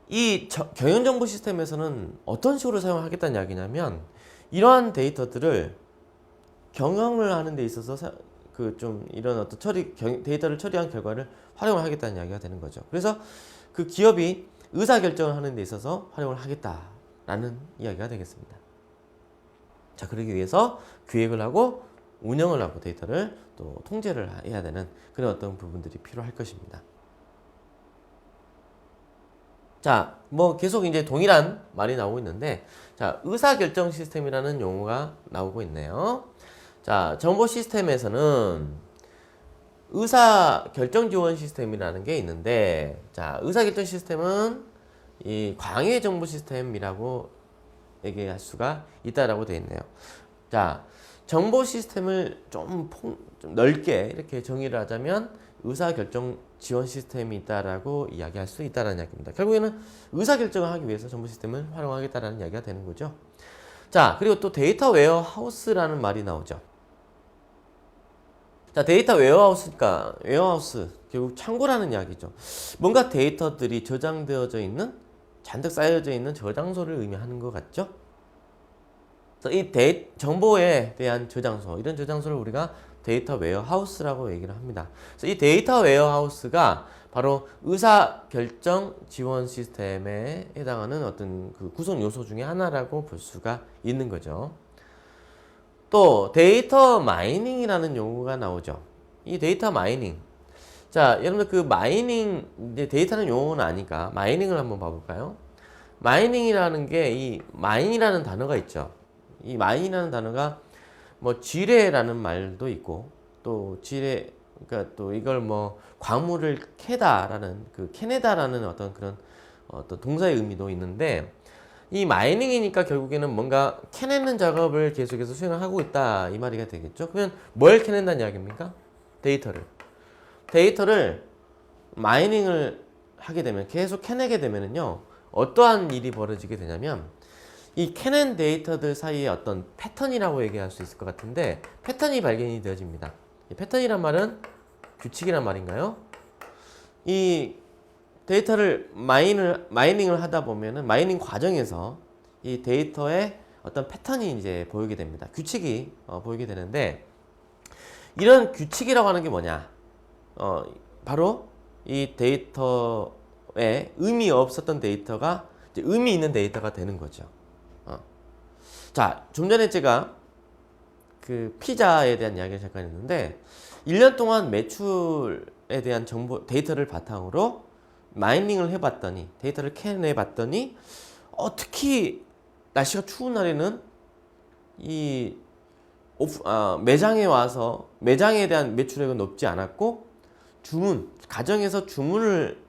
이 경영정보 시스템에서는 어떤 식으로 사용하겠다는 이야기냐면 이러한 데이터들을 경영을 하는 데 있어서 그 좀 이런 어떤 데이터를 처리한 결과를 활용을 하겠다는 이야기가 되는 거죠. 그래서 그 기업이 의사결정을 하는 데 있어서 활용을 하겠다라는 이야기가 되겠습니다. 자, 그러기 위해서 기획을 하고 운영을 하고 데이터를 또 통제를 해야 되는 그런 어떤 부분들이 필요할 것입니다. 자, 뭐 계속 이제 동일한 말이 나오고 있는데, 자, 의사결정 시스템이라는 용어가 나오고 있네요. 자, 정보 시스템에서는 의사결정 지원 시스템이라는 게 있는데, 자, 의사결정 시스템은 이 광해 정보 시스템이라고 얘기할 수가 있다라고 되어 있네요. 자, 정보 시스템을 좀 넓게 이렇게 정의를 하자면 의사결정 지원 시스템이 있다라고 이야기할 수 있다는 이야기입니다. 결국에는 의사결정을 하기 위해서 정보 시스템을 활용하겠다라는 이야기가 되는 거죠. 자, 그리고 또 데이터 웨어하우스라는 말이 나오죠. 자, 데이터 웨어하우스니까 웨어하우스 결국 창고라는 이야기죠. 뭔가 데이터들이 저장되어져 있는 잔뜩 쌓여져 있는 저장소를 의미하는 것 같죠? 그래서 이 정보에 대한 저장소, 이런 저장소를 우리가 데이터 웨어하우스라고 얘기를 합니다. 그래서 이 데이터 웨어하우스가 바로 의사결정 지원 시스템에 해당하는 어떤 그 구성 요소 중에 하나라고 볼 수가 있는 거죠. 또 데이터 마이닝이라는 용어가 나오죠. 이 데이터 마이닝. 자, 여러분들 그 마이닝, 이제 데이터는 용어는 아니까 마이닝을 한번 봐볼까요? 마이닝이라는 게 이 마인이라는 단어가 있죠. 이 마인이라는 단어가 뭐 지뢰라는 말도 있고 또 지뢰, 그러니까 또 이걸 뭐 광물을 캐다라는 그 캐내다라는 어떤 그런 어떤 동사의 의미도 있는데, 이 마이닝이니까 결국에는 뭔가 캐내는 작업을 계속해서 수행을 하고 있다 이 말이 되겠죠. 그러면 뭘 캐낸다는 이야기입니까? 데이터를 마이닝을 하게 되면, 계속 캐내게 되면은요, 어떠한 일이 벌어지게 되냐면 이 캐낸 데이터들 사이에 어떤 패턴이라고 얘기할 수 있을 것 같은데, 패턴이 발견이 되어집니다. 이 패턴이란 말은 규칙이란 말인가요? 이 데이터를 마이닝을 하다 보면은 마이닝 과정에서 이 데이터에 어떤 패턴이 이제 보이게 됩니다. 규칙이 보이게 되는데, 이런 규칙이라고 하는 게 뭐냐? 바로 이 데이터에 의미 없었던 데이터가 이제 의미 있는 데이터가 되는 거죠. 자, 좀 전에 제가 그 피자에 대한 이야기를 잠깐 했는데, 1년 동안 매출에 대한 정보 데이터를 바탕으로 마이닝을 해봤더니, 데이터를 캐내봤더니, 특히 날씨가 추운 날에는 이 매장에 와서 매장에 대한 매출액은 높지 않았고, 가정에서 주문을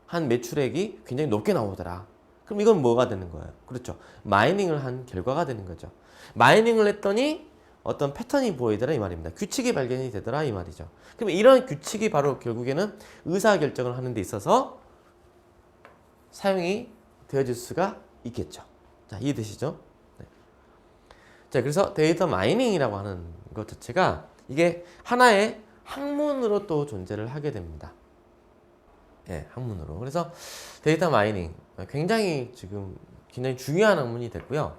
한 매출액이 굉장히 높게 나오더라. 그럼 이건 뭐가 되는 거예요? 그렇죠. 마이닝을 한 결과가 되는 거죠. 마이닝을 했더니 어떤 패턴이 보이더라 이 말입니다. 규칙이 발견이 되더라 이 말이죠. 그럼 이런 규칙이 바로 결국에는 의사결정을 하는 데 있어서 사용이 되어질 수가 있겠죠. 자, 이해되시죠? 네. 자, 그래서 데이터 마이닝이라고 하는 것 자체가 이게 하나의 학문으로 또 존재를 하게 됩니다. 예, 학문으로. 그래서 데이터 마이닝 굉장히 중요한 학문이 됐고요.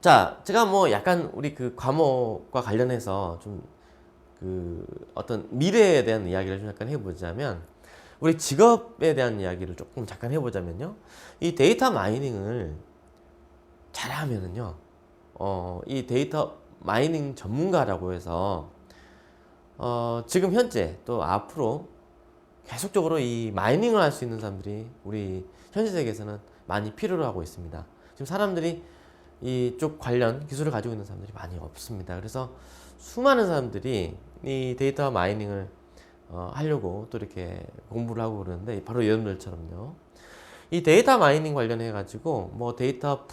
자, 제가 뭐 약간 우리 그 과목과 관련해서 좀 그 어떤 미래에 대한 이야기를 좀 약간 해보자면, 우리 직업에 대한 이야기를 조금 잠깐 해보자면요. 이 데이터 마이닝을 잘하면은요, 이 데이터 마이닝 전문가라고 해서, 지금 현재 또 앞으로 계속적으로 이 마이닝을 할 수 있는 사람들이 우리 현실 세계에서는 많이 필요로 하고 있습니다. 지금 사람들이 이쪽 관련 기술을 가지고 있는 사람들이 많이 없습니다. 그래서 수많은 사람들이 이 데이터 마이닝을 하려고 또 이렇게 공부를 하고 그러는데, 바로 여러분들처럼요. 이 데이터 마이닝 관련해 가지고 뭐 데이터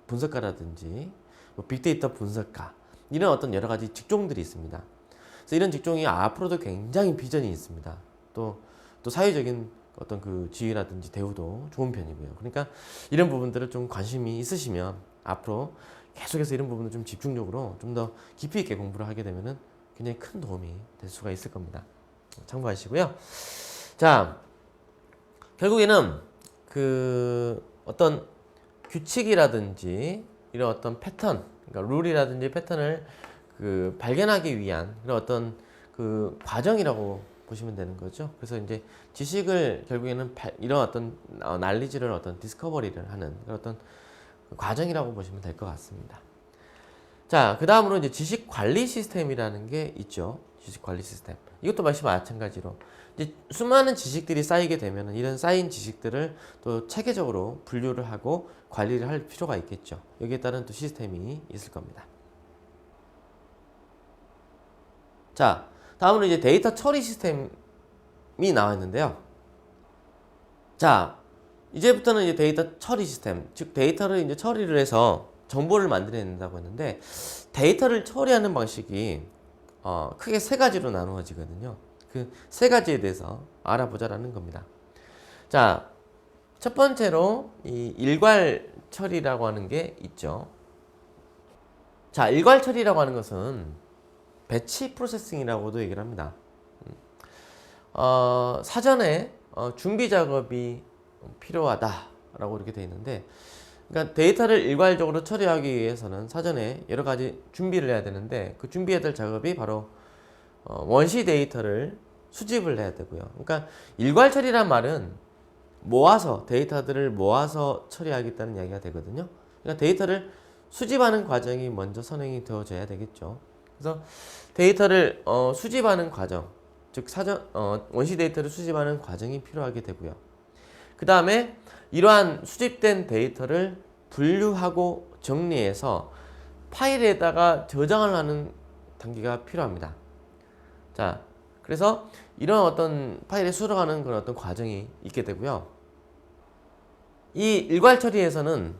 분석가라든지 뭐 빅데이터 분석가, 이런 어떤 여러 가지 직종들이 있습니다. 그래서 이런 직종이 앞으로도 굉장히 비전이 있습니다. 또 사회적인 어떤 그 지위라든지 대우도 좋은 편이고요. 그러니까 이런 부분들을 좀 관심이 있으시면 앞으로 계속해서 이런 부분을 좀 집중적으로 좀 더 깊이 있게 공부를 하게 되면은 굉장히 큰 도움이 될 수가 있을 겁니다. 참고하시고요. 자, 결국에는 그 어떤 규칙이라든지 이런 어떤 패턴, 그러니까 룰이라든지 패턴을 그 발견하기 위한 그런 어떤 그 과정이라고 보시면 되는 거죠. 그래서 이제 지식을 결국에는 이런 어떤 난리지를 어떤 디스커버리를 하는 그런 어떤 과정이라고 보시면 될 것 같습니다. 자, 그 다음으로 이제 지식 관리 시스템이라는 게 있죠. 지식 관리 시스템. 이것도 마찬가지로 이제 수많은 지식들이 쌓이게 되면 이런 쌓인 지식들을 또 체계적으로 분류를 하고 관리를 할 필요가 있겠죠. 여기에 따른 또 시스템이 있을 겁니다. 자, 다음으로 이제 데이터 처리 시스템이 나와 있는데요. 자, 이제부터는 이제 데이터 처리 시스템, 즉 데이터를 이제 처리를 해서 정보를 만들어낸다고 했는데 데이터를 처리하는 방식이 크게 세 가지로 나누어지거든요. 그 세 가지에 대해서 알아보자라는 겁니다. 자, 첫 번째로 이 일괄 처리라고 하는 게 있죠. 자, 일괄 처리라고 하는 것은 배치 프로세싱이라고도 얘기를 합니다. 사전에 준비 작업이 필요하다라고 이렇게 되어 있는데, 그러니까 데이터를 일괄적으로 처리하기 위해서는 사전에 여러 가지 준비를 해야 되는데 그 준비해야 될 작업이 바로 원시 데이터를 수집을 해야 되고요. 그러니까 일괄 처리란 말은 모아서 데이터들을 모아서 처리하겠다는 이야기가 되거든요. 그러니까 데이터를 수집하는 과정이 먼저 선행이 되어져야 되겠죠. 그래서 데이터를 수집하는 과정, 즉 원시 데이터를 수집하는 과정이 필요하게 되고요. 그 다음에 이러한 수집된 데이터를 분류하고 정리해서 파일에다가 저장을 하는 단계가 필요합니다. 자, 그래서 이런 어떤 파일에 수록하는 그런 어떤 과정이 있게 되고요. 이 일괄 처리는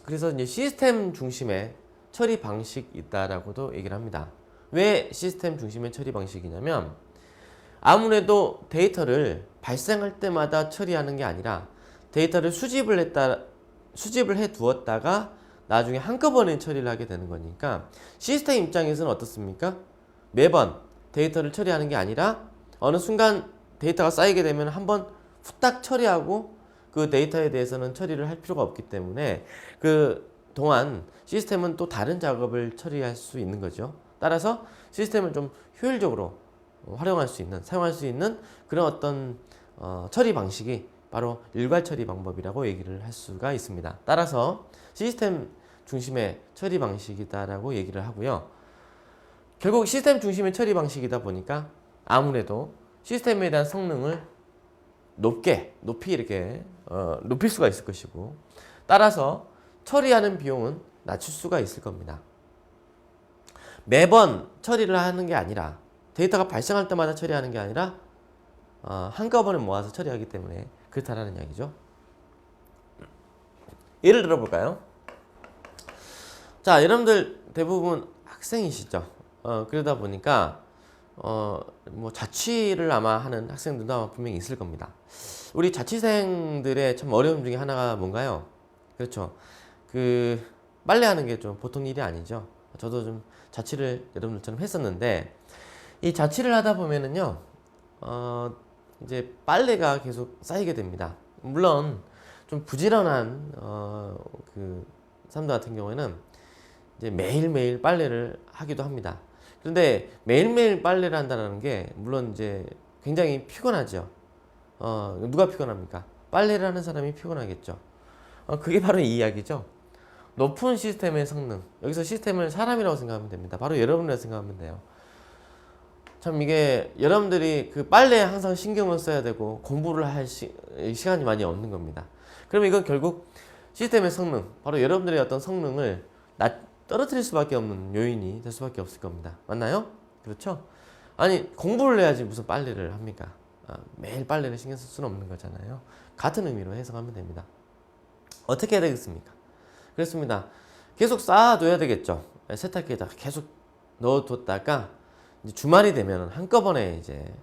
그래서 이제 시스템 중심의 처리 방식이 있다라고도 얘기를 합니다. 왜 시스템 중심의 처리 방식이냐면 아무래도 데이터를 발생할 때마다 처리하는 게 아니라 데이터를 수집을 해 두었다가 나중에 한꺼번에 처리를 하게 되는 거니까 시스템 입장에서는 어떻습니까? 매번 데이터를 처리하는 게 아니라 어느 순간 데이터가 쌓이게 되면 한번 후딱 처리하고 그 데이터에 대해서는 처리를 할 필요가 없기 때문에 그 동안 시스템은 또 다른 작업을 처리할 수 있는 거죠. 따라서 시스템을 좀 효율적으로 사용할 수 있는 그런 어떤 처리 방식이 바로 일괄 처리 방법이라고 얘기를 할 수가 있습니다. 따라서 시스템 중심의 처리 방식이다라고 얘기를 하고요. 결국 시스템 중심의 처리 방식이다 보니까 아무래도 시스템에 대한 성능을 높이 이렇게 높일 수가 있을 것이고, 따라서 처리하는 비용은 낮출 수가 있을 겁니다. 매번 처리를 하는 게 아니라 데이터가 발생할 때마다 처리하는 게 아니라 한꺼번에 모아서 처리하기 때문에 그렇다라는 이야기죠. 예를 들어볼까요? 자, 여러분들 대부분 학생이시죠. 그러다 보니까 뭐 자취를 아마 하는 학생들도 아마 분명히 있을 겁니다. 우리 자취생들의 참 어려움 중에 하나가 뭔가요? 그렇죠. 그 빨래하는 게 좀 보통 일이 아니죠. 저도 좀 자취를 여러분들처럼 했었는데 이 자취를 하다 보면은요, 이제 빨래가 계속 쌓이게 됩니다. 물론 좀 부지런한 그 사람들 같은 경우에는 이제 매일매일 빨래를 하기도 합니다. 그런데 매일매일 빨래를 한다는 게 물론 이제 굉장히 피곤하죠. 누가 피곤합니까? 빨래를 하는 사람이 피곤하겠죠. 그게 바로 이 이야기죠. 높은 시스템의 성능. 여기서 시스템을 사람이라고 생각하면 됩니다. 바로 여러분이라고 생각하면 돼요. 참 이게 여러분들이 그 빨래에 항상 신경을 써야 되고 공부를 할 시간이 많이 없는 겁니다. 그러면 이건 결국 시스템의 성능, 바로 여러분들의 어떤 성능을 떨어뜨릴 수밖에 없는 요인이 될 수밖에 없을 겁니다. 맞나요? 그렇죠? 아니, 공부를 해야지 무슨 빨래를 합니까? 매일 빨래를 신경 쓸 수는 없는 거잖아요. 같은 의미로 해석하면 됩니다. 어떻게 해야 되겠습니까? 그렇습니다. 계속 쌓아둬야 되겠죠. 세탁기에다가 계속 넣어뒀다가 이제 주말이 되면 한꺼번에 이제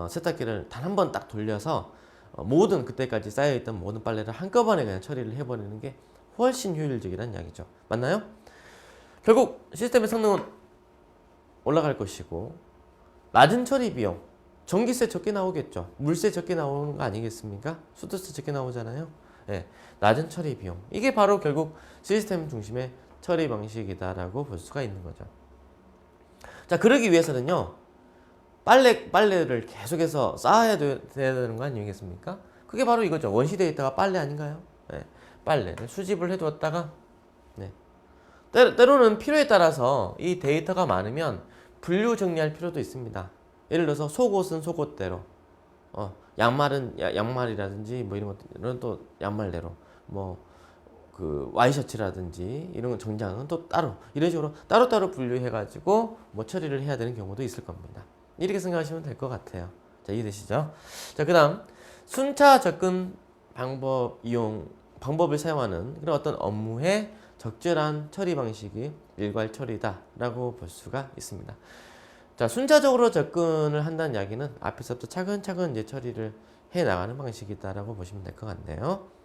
세탁기를 단 한 번 딱 돌려서 모든 그때까지 쌓여있던 모든 빨래를 한꺼번에 그냥 처리를 해버리는 게 훨씬 효율적이라는 이야기죠. 맞나요? 결국 시스템의 성능은 올라갈 것이고 낮은 처리 비용, 전기세 적게 나오겠죠. 물세 적게 나오는 거 아니겠습니까? 수도세 적게 나오잖아요. 예, 낮은 처리 비용. 이게 바로 결국 시스템 중심의 처리 방식이다라고 볼 수가 있는 거죠. 자, 그러기 위해서는요. 빨래를 계속해서 쌓아야 돼야 되는 거 아니겠습니까? 그게 바로 이거죠. 원시 데이터가 빨래 아닌가요? 네, 빨래를 수집을 해두었다가 네. 때로는 필요에 따라서 이 데이터가 많으면 분류 정리할 필요도 있습니다. 예를 들어서 속옷은 속옷대로, 양말은 양말이라든지 뭐 이런 것들은 또 양말대로, 뭐 그 와이셔츠라든지 이런 건 정장은 또 따로 이런 식으로 따로따로 분류해가지고 뭐 처리를 해야 되는 경우도 있을 겁니다. 이렇게 생각하시면 될 것 같아요. 자, 이해되시죠? 자, 그다음 순차 접근 방법을 사용하는 그런 어떤 업무의 적절한 처리 방식이 일괄 처리다라고 볼 수가 있습니다. 자, 순차적으로 접근을 한다는 이야기는 앞에서부터 차근차근 이제 처리를 해 나가는 방식이다라고 보시면 될 것 같네요.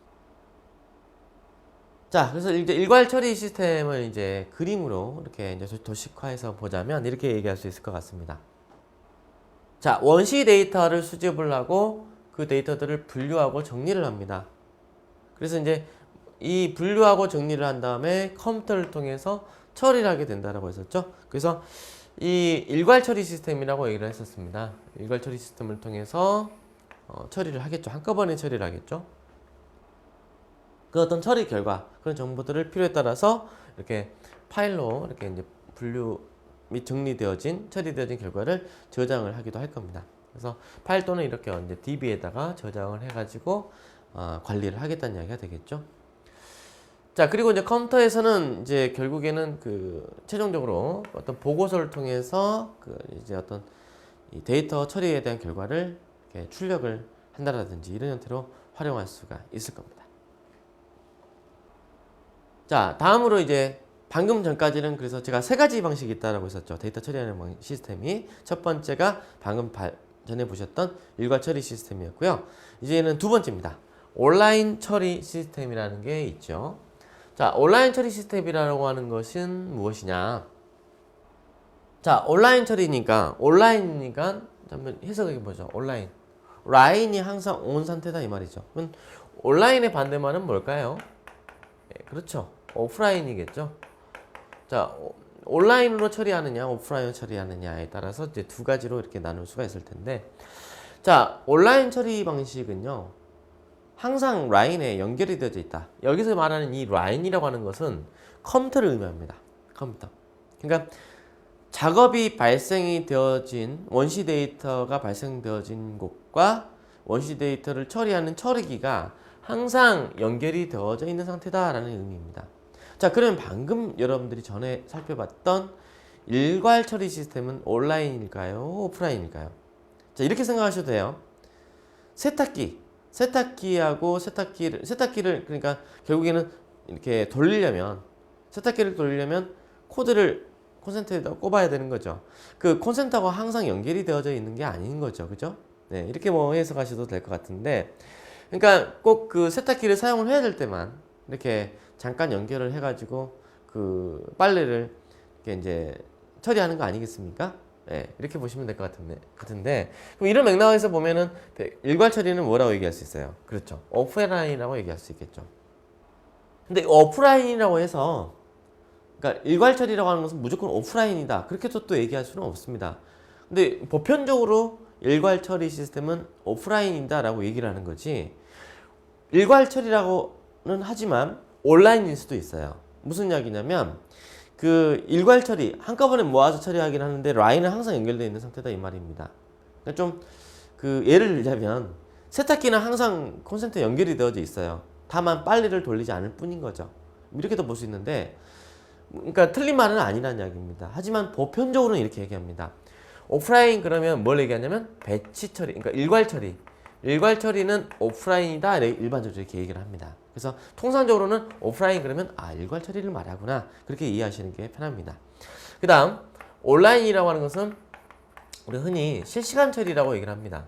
자, 그래서 이제 일괄 처리 시스템을 이제 그림으로 이렇게 이제 도식화해서 보자면 이렇게 얘기할 수 있을 것 같습니다. 자, 원시 데이터를 수집을 하고 그 데이터들을 분류하고 정리를 합니다. 그래서 이제 이 분류하고 정리를 한 다음에 컴퓨터를 통해서 처리를 하게 된다라고 했었죠. 그래서 이 일괄 처리 시스템이라고 얘기를 했었습니다. 일괄 처리 시스템을 통해서 처리를 하겠죠. 한꺼번에 처리를 하겠죠. 그 어떤 처리 결과, 그런 정보들을 필요에 따라서 이렇게 파일로 이렇게 이제 분류 및 정리되어진, 처리되어진 결과를 저장을 하기도 할 겁니다. 그래서 파일 또는 이렇게 이제 DB에다가 저장을 해가지고 관리를 하겠다는 이야기가 되겠죠. 자, 그리고 이제 컴퓨터에서는 이제 결국에는 그 최종적으로 어떤 보고서를 통해서 그 이제 어떤 이 데이터 처리에 대한 결과를 이렇게 출력을 한다라든지 이런 형태로 활용할 수가 있을 겁니다. 자, 다음으로 이제 방금 전까지는 그래서 제가 세 가지 방식이 있다라고 했었죠. 데이터 처리하는 시스템이. 첫 번째가 방금 전에 보셨던 일괄 처리 시스템이었고요. 이제는 두 번째입니다. 온라인 처리 시스템이라는 게 있죠. 자, 온라인 처리 시스템이라고 하는 것은 무엇이냐? 자, 온라인 처리니까 온라인이니까 한번 해석해 보죠. 온라인. 라인이 항상 온 상태다 이 말이죠. 그럼 온라인의 반대말은 뭘까요? 네, 그렇죠. 오프라인이겠죠. 자, 온라인으로 처리하느냐, 오프라인으로 처리하느냐에 따라서 이제 두 가지로 이렇게 나눌 수가 있을 텐데, 자, 온라인 처리 방식은요, 항상 라인에 연결이 되어져 있다. 여기서 말하는 이 라인이라고 하는 것은 컴퓨터를 의미합니다. 컴퓨터. 그러니까 작업이 발생이 되어진 원시 데이터가 발생되어진 곳과 원시 데이터를 처리하는 처리기가 항상 연결이 되어져 있는 상태다라는 의미입니다. 자, 그러면 방금 여러분들이 전에 살펴봤던 일괄 처리 시스템은 온라인일까요? 오프라인일까요? 자, 이렇게 생각하셔도 돼요. 세탁기하고 세탁기를 그러니까 결국에는 이렇게 세탁기를 돌리려면 코드를 콘센트에다 꼽아야 되는 거죠. 그 콘센트하고 항상 연결이 되어져 있는 게 아닌 거죠. 그죠? 네, 이렇게 뭐 해석하셔도 될 것 같은데, 그러니까 꼭 그 세탁기를 사용을 해야 될 때만 이렇게 잠깐 연결을 해가지고 그 빨래를 이렇게 이제 처리하는 거 아니겠습니까? 네, 이렇게 보시면 될 것 같은데, 그럼 이런 맥락에서 보면은 일괄 처리는 뭐라고 얘기할 수 있어요? 그렇죠. 오프라인이라고 얘기할 수 있겠죠. 근데 오프라인이라고 해서, 그러니까 일괄 처리라고 하는 것은 무조건 오프라인이다. 그렇게 또 얘기할 수는 없습니다. 근데 보편적으로 일괄 처리 시스템은 오프라인이다라고 얘기를 하는 거지, 일괄 처리라고는 하지만 온라인일 수도 있어요. 무슨 이야기냐면 그 일괄 처리 한꺼번에 모아서 처리하긴 하는데 라인은 항상 연결되어 있는 상태다 이 말입니다. 그러니까 좀 그 예를 들자면 세탁기는 항상 콘센트에 연결이 되어져 있어요. 다만 빨래를 돌리지 않을 뿐인 거죠. 이렇게도 볼 수 있는데, 그러니까 틀린 말은 아니라는 이야기입니다. 하지만 보편적으로는 이렇게 얘기합니다. 오프라인 그러면 뭘 얘기하냐면 배치 처리, 그러니까 일괄 처리. 일괄 처리는 오프라인이다 일반적으로 이렇게 얘기를 합니다. 그래서 통상적으로는 오프라인 그러면 일괄 처리를 말하구나 그렇게 이해하시는 게 편합니다. 그 다음 온라인이라고 하는 것은 우리 흔히 실시간 처리라고 얘기를 합니다.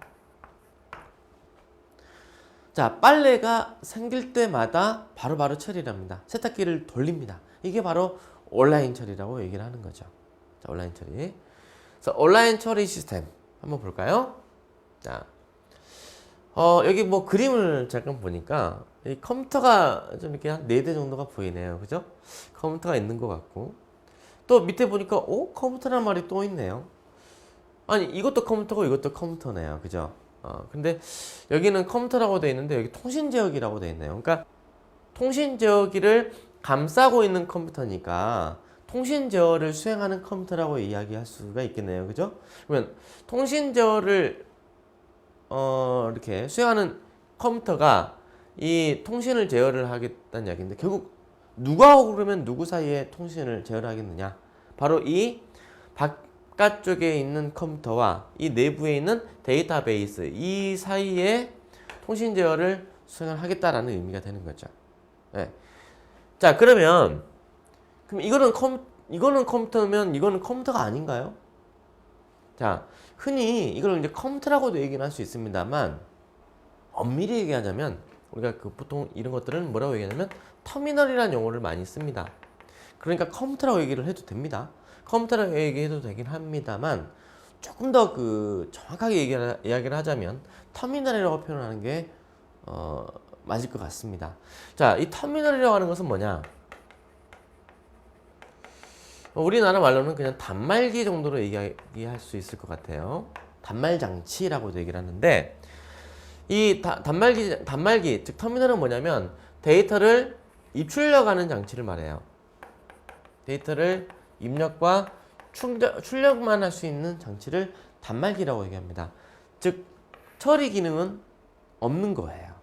자, 빨래가 생길 때마다 바로바로 처리를 합니다. 세탁기를 돌립니다. 이게 바로 온라인 처리라고 얘기를 하는 거죠. 자, 온라인 처리. 그래서 온라인 처리 시스템 한번 볼까요? 자, 여기 뭐 그림을 잠깐 보니까 이 컴퓨터가 좀 이렇게 한 4대 정도가 보이네요. 그죠? 컴퓨터가 있는 것 같고 또 밑에 보니까 컴퓨터라는 말이 또 있네요. 아니 이것도 컴퓨터고 이것도 컴퓨터네요. 그죠? 근데 여기는 컴퓨터라고 되어 있는데 여기 통신지역이라고 되어 있네요. 그러니까 통신지역을 감싸고 있는 컴퓨터니까 통신제어를 수행하는 컴퓨터라고 이야기할 수가 있겠네요. 그죠? 그러면 통신제어를 이렇게 수행하는 컴퓨터가 이 통신을 제어를 하겠다는 이야기인데 결국 누구하고 그러면 누구 사이에 통신을 제어를 하겠느냐? 바로 이 바깥쪽에 있는 컴퓨터와 이 내부에 있는 데이터베이스 이 사이에 통신 제어를 수행을 하겠다라는 의미가 되는 거죠. 네. 자, 그럼 이거는 컴퓨터면 이거는 컴퓨터가 아닌가요? 자, 흔히 이걸 이제 컴퓨터라고도 얘기는 할 수 있습니다만 엄밀히 얘기하자면 우리가 보통 이런 것들은 뭐라고 얘기하냐면 터미널이라는 용어를 많이 씁니다. 그러니까 컴퓨터라고 얘기를 해도 됩니다. 컴퓨터라고 얘기해도 되긴 합니다만 조금 더 정확하게 이야기를 하자면 터미널이라고 표현하는 게 맞을 것 같습니다. 자, 이 터미널이라고 하는 것은 뭐냐? 우리나라 말로는 그냥 단말기 정도로 얘기할 수 있을 것 같아요. 단말 장치라고도 얘기를 하는데 이 단말기 즉 터미널은 뭐냐면 데이터를 입출력하는 장치를 말해요. 데이터를 입력과 출력만 할 수 있는 장치를 단말기라고 얘기합니다. 즉 처리 기능은 없는 거예요.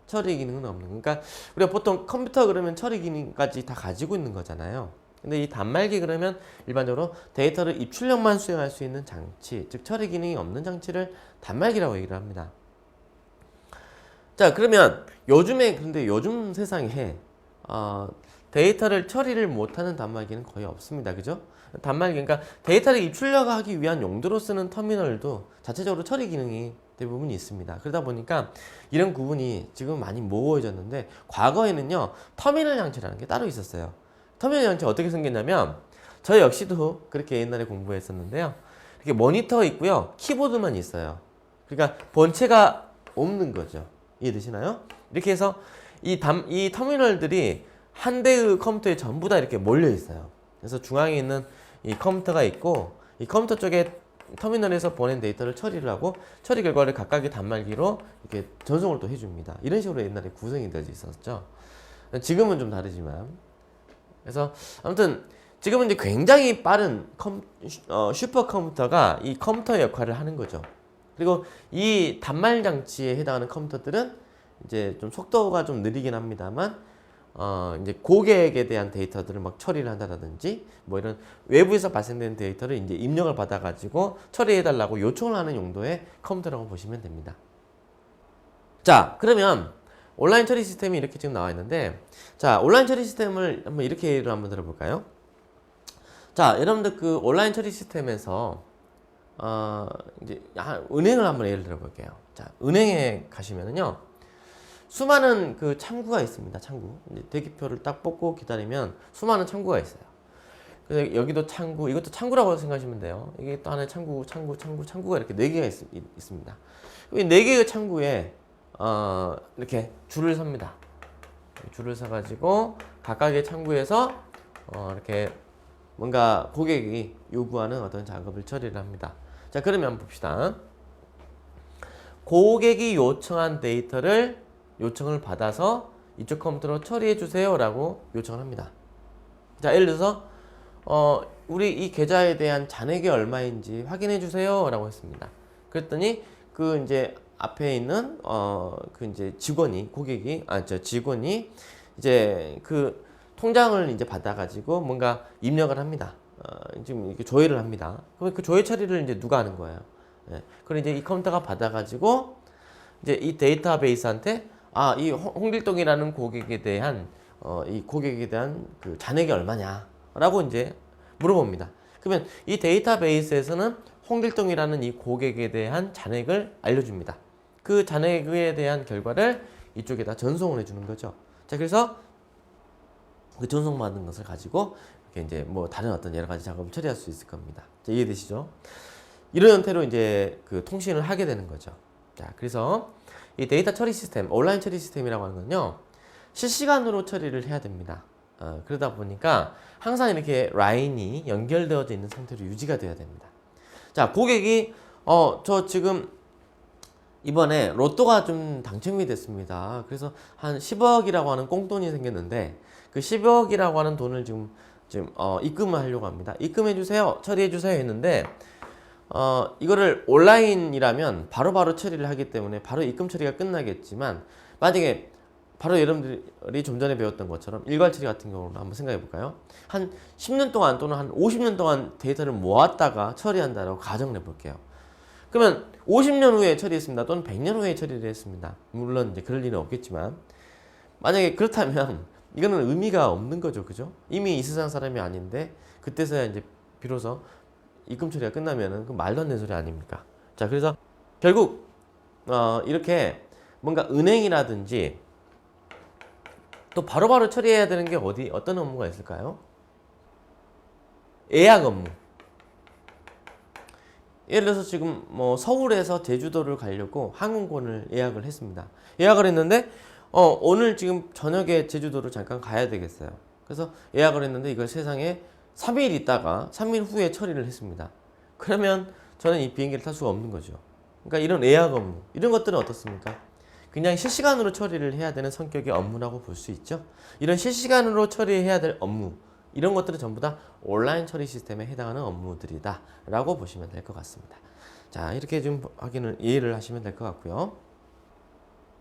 처리 기능은 없는. 그러니까 우리가 보통 컴퓨터 그러면 처리 기능까지 다 가지고 있는 거잖아요. 근데 이 단말기 그러면 일반적으로 데이터를 입출력만 수행할 수 있는 장치, 즉 처리 기능이 없는 장치를 단말기라고 얘기를 합니다. 자, 그러면 근데 요즘 세상에 데이터를 처리를 못하는 단말기는 거의 없습니다. 그죠? 단말기, 그러니까 데이터를 입출력하기 위한 용도로 쓰는 터미널도 자체적으로 처리 기능이 대부분 있습니다. 그러다 보니까 이런 구분이 지금 많이 모호해졌는데 과거에는요 터미널 장치라는 게 따로 있었어요. 터미널 장치 어떻게 생겼냐면 저 역시도 그렇게 옛날에 공부했었는데요. 이렇게 모니터 있고요, 키보드만 있어요. 그러니까 본체가 없는 거죠. 이해되시나요? 이렇게 해서 이 터미널들이 한 대의 컴퓨터에 전부 다 이렇게 몰려 있어요. 그래서 중앙에 있는 이 컴퓨터가 있고 이 컴퓨터 쪽에 터미널에서 보낸 데이터를 처리를 하고 처리 결과를 각각의 단말기로 이렇게 전송을 또 해줍니다. 이런 식으로 옛날에 구성이 되어 있었죠. 지금은 좀 다르지만. 그래서 아무튼 지금은 이제 굉장히 빠른 슈퍼컴퓨터가 이 컴퓨터의 역할을 하는 거죠. 그리고 이 단말 장치에 해당하는 컴퓨터들은 이제 좀 속도가 좀 느리긴 합니다만 이제 고객에 대한 데이터들을 막 처리를 한다든지 뭐 이런 외부에서 발생되는 데이터를 이제 입력을 받아가지고 처리해달라고 요청을 하는 용도의 컴퓨터라고 보시면 됩니다. 자, 그러면 온라인 처리 시스템이 이렇게 지금 나와 있는데, 자, 온라인 처리 시스템을 이렇게 예를 한번 들어볼까요? 자, 여러분들 온라인 처리 시스템에서 이제 은행을 한번 예를 들어볼게요. 자, 은행에 가시면은요. 수많은 창구가 있습니다. 창구. 이제 대기표를 딱 뽑고 기다리면 수많은 창구가 있어요. 그래서 여기도 창구, 이것도 창구라고 생각하시면 돼요. 이게 또 하나의 창구가 이렇게 4개가 있습니다. 이 4개의 창구에 이렇게 줄을 섭니다. 줄을 서가지고 각각의 창구에서 이렇게 뭔가 고객이 요구하는 어떤 작업을 처리를 합니다. 자, 그러면 한번 봅시다. 고객이 요청한 데이터를 요청을 받아서 이쪽 컴퓨터로 처리해 주세요 라고 요청을 합니다. 자, 예를 들어서 우리 이 계좌에 대한 잔액이 얼마인지 확인해 주세요 라고 했습니다. 그랬더니 이제 앞에 있는 이제 직원이 이제 통장을 이제 받아가지고 뭔가 입력을 합니다. 지금 이렇게 조회를 합니다. 그러면 조회 처리를 이제 누가 하는 거예요? 네. 그럼 이제 이 컴퓨터가 받아가지고 이제 이 데이터베이스한테 이 홍길동이라는 고객에 대한 잔액이 얼마냐라고 이제 물어봅니다. 그러면 이 데이터베이스에서는 홍길동이라는 이 고객에 대한 잔액을 알려줍니다. 그 잔액에 대한 결과를 이쪽에다 전송을 해주는 거죠. 자, 그래서 그 전송받은 것을 가지고 이렇게 이제 뭐 다른 어떤 여러 가지 작업을 처리할 수 있을 겁니다. 자, 이해되시죠? 이런 형태로 이제 그 통신을 하게 되는 거죠. 자, 그래서 이 데이터 처리 시스템, 온라인 처리 시스템이라고 하는 건요, 실시간으로 처리를 해야 됩니다. 그러다 보니까 항상 이렇게 라인이 연결되어져 있는 상태로 유지가 돼야 됩니다. 자, 고객이 저 지금 이번에 로또가 좀 당첨이 됐습니다. 그래서 한 10억이라고 하는 꽁돈이 생겼는데 그 10억이라고 하는 돈을 지금 입금을 하려고 합니다. 입금해 주세요, 처리해 주세요 했는데 이거를 온라인이라면 바로바로 처리를 하기 때문에 바로 입금 처리가 끝나겠지만, 만약에 바로 여러분들이 좀 전에 배웠던 것처럼 일괄 처리 같은 경우는 한번 생각해 볼까요? 한 10년 동안 또는 한 50년 동안 데이터를 모았다가 처리한다라고 가정을 해 볼게요. 그러면 50년 후에 처리했습니다. 또는 100년 후에 처리를 했습니다. 물론 이제 그럴 일은 없겠지만, 만약에 그렇다면 이거는 의미가 없는 거죠. 그죠? 이미 이 세상 사람이 아닌데 그때서야 이제 비로소 입금 처리가 끝나면은 그 말도 안 되는 소리 아닙니까? 자, 그래서 결국 이렇게 뭔가 은행이라든지 또 바로바로 처리해야 되는 게 어떤 업무가 있을까요? 예약 업무. 예를 들어서 지금 뭐 서울에서 제주도를 가려고 항공권을 예약을 했습니다. 예약을 했는데 오늘 지금 저녁에 제주도를 잠깐 가야 되겠어요. 그래서 예약을 했는데 이걸 세상에 3일 있다가 3일 후에 처리를 했습니다. 그러면 저는 이 비행기를 탈 수가 없는 거죠. 그러니까 이런 예약 업무, 이런 것들은 어떻습니까? 그냥 실시간으로 처리를 해야 되는 성격의 업무라고 볼 수 있죠. 이런 실시간으로 처리해야 될 업무, 이런 것들은 전부 다 온라인 처리 시스템에 해당하는 업무들이다 라고 보시면 될 것 같습니다. 자, 이렇게 좀 이해를 하시면 될 것 같고요.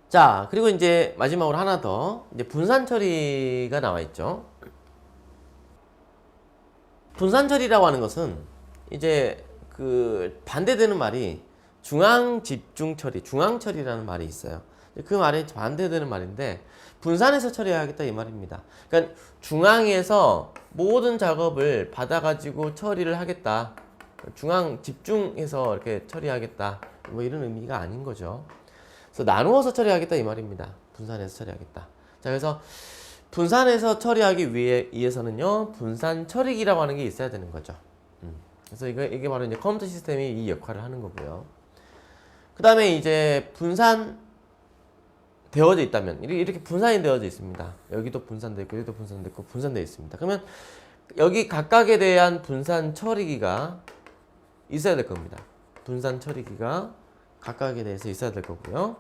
자, 그리고 이제 마지막으로 하나 더, 이제 분산 처리가 나와 있죠. 분산 처리라고 하는 것은 이제 그 반대되는 말이 중앙 집중 처리, 중앙 처리라는 말이 있어요. 그 말이 반대되는 말인데, 분산해서 처리하겠다 이 말입니다. 그러니까 중앙에서 모든 작업을 받아가지고 처리를 하겠다, 중앙 집중해서 이렇게 처리하겠다, 뭐 이런 의미가 아닌 거죠. 그래서 나누어서 처리하겠다 이 말입니다. 분산해서 처리하겠다. 자, 그래서 분산해서 처리하기 위해서는요, 분산 처리기라고 하는 게 있어야 되는 거죠. 그래서 이게 바로 이제 컴퓨터 시스템이 이 역할을 하는 거고요. 그 다음에 이제 분산 되어져 있다면, 이렇게 분산이 되어져 있습니다. 여기도 분산되어 있고, 여기도 분산되어 있고, 분산되어 있습니다. 그러면 여기 각각에 대한 분산 처리기가 있어야 될 겁니다. 분산 처리기가 각각에 대해서 있어야 될 거고요.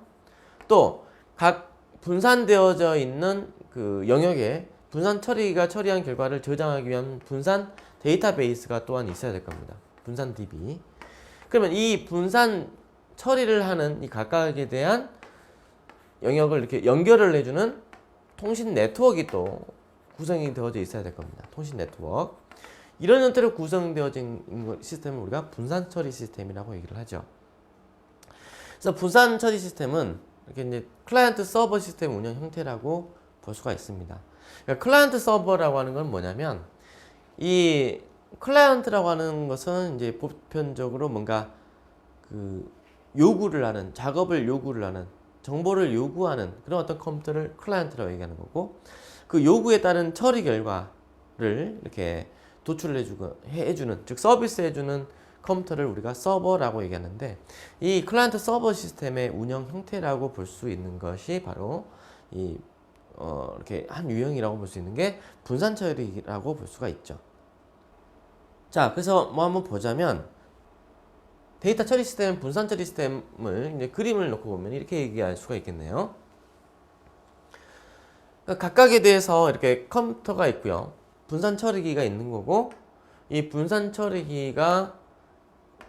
또 각 분산되어져 있는 그 영역에 분산 처리기가 처리한 결과를 저장하기 위한 분산 데이터베이스가 또한 있어야 될 겁니다. 분산 DB. 그러면 이 분산 처리를 하는 이 각각에 대한 영역을 이렇게 연결을 해주는 통신 네트워크가 또 구성이 되어져 있어야 될 겁니다. 통신 네트워크. 이런 형태로 구성되어진 시스템을 우리가 분산 처리 시스템이라고 얘기를 하죠. 그래서 분산 처리 시스템은 이렇게 이제 클라이언트 서버 시스템 운영 형태라고 볼 수가 있습니다. 그러니까 클라이언트 서버라고 하는 건 뭐냐면, 이 클라이언트라고 하는 것은 이제 보편적으로 뭔가 그 요구를 하는, 작업을 요구를 하는, 정보를 요구하는 그런 어떤 컴퓨터를 클라이언트라고 얘기하는 거고, 그 요구에 따른 처리 결과를 이렇게 도출을 해주는, 즉 서비스해주는 컴퓨터를 우리가 서버라고 얘기하는데, 이 클라이언트 서버 시스템의 운영 형태라고 볼 수 있는 것이 바로 이 이렇게 한 유형이라고 볼 수 있는 게 분산 처리라고 볼 수가 있죠. 자, 그래서 뭐 한번 보자면, 데이터 처리 시스템, 분산 처리 시스템을 이제 그림을 놓고 보면 이렇게 얘기할 수가 있겠네요. 그러니까 각각에 대해서 이렇게 컴퓨터가 있고요, 분산 처리기가 있는 거고, 이 분산 처리기가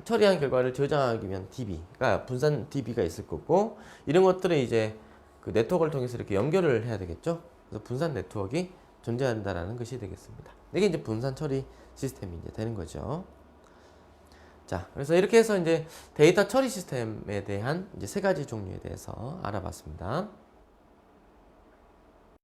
처리한 결과를 저장하기 위한 DB, 그러니까 분산 DB가 있을 거고, 이런 것들을 이제 그 네트워크를 통해서 이렇게 연결을 해야 되겠죠. 그래서 분산 네트워크가 존재한다라는 것이 되겠습니다. 이게 이제 분산 처리 시스템이 이제 되는 거죠. 자, 그래서 이렇게 해서 이제 데이터 처리 시스템에 대한 이제 세 가지 종류에 대해서 알아봤습니다.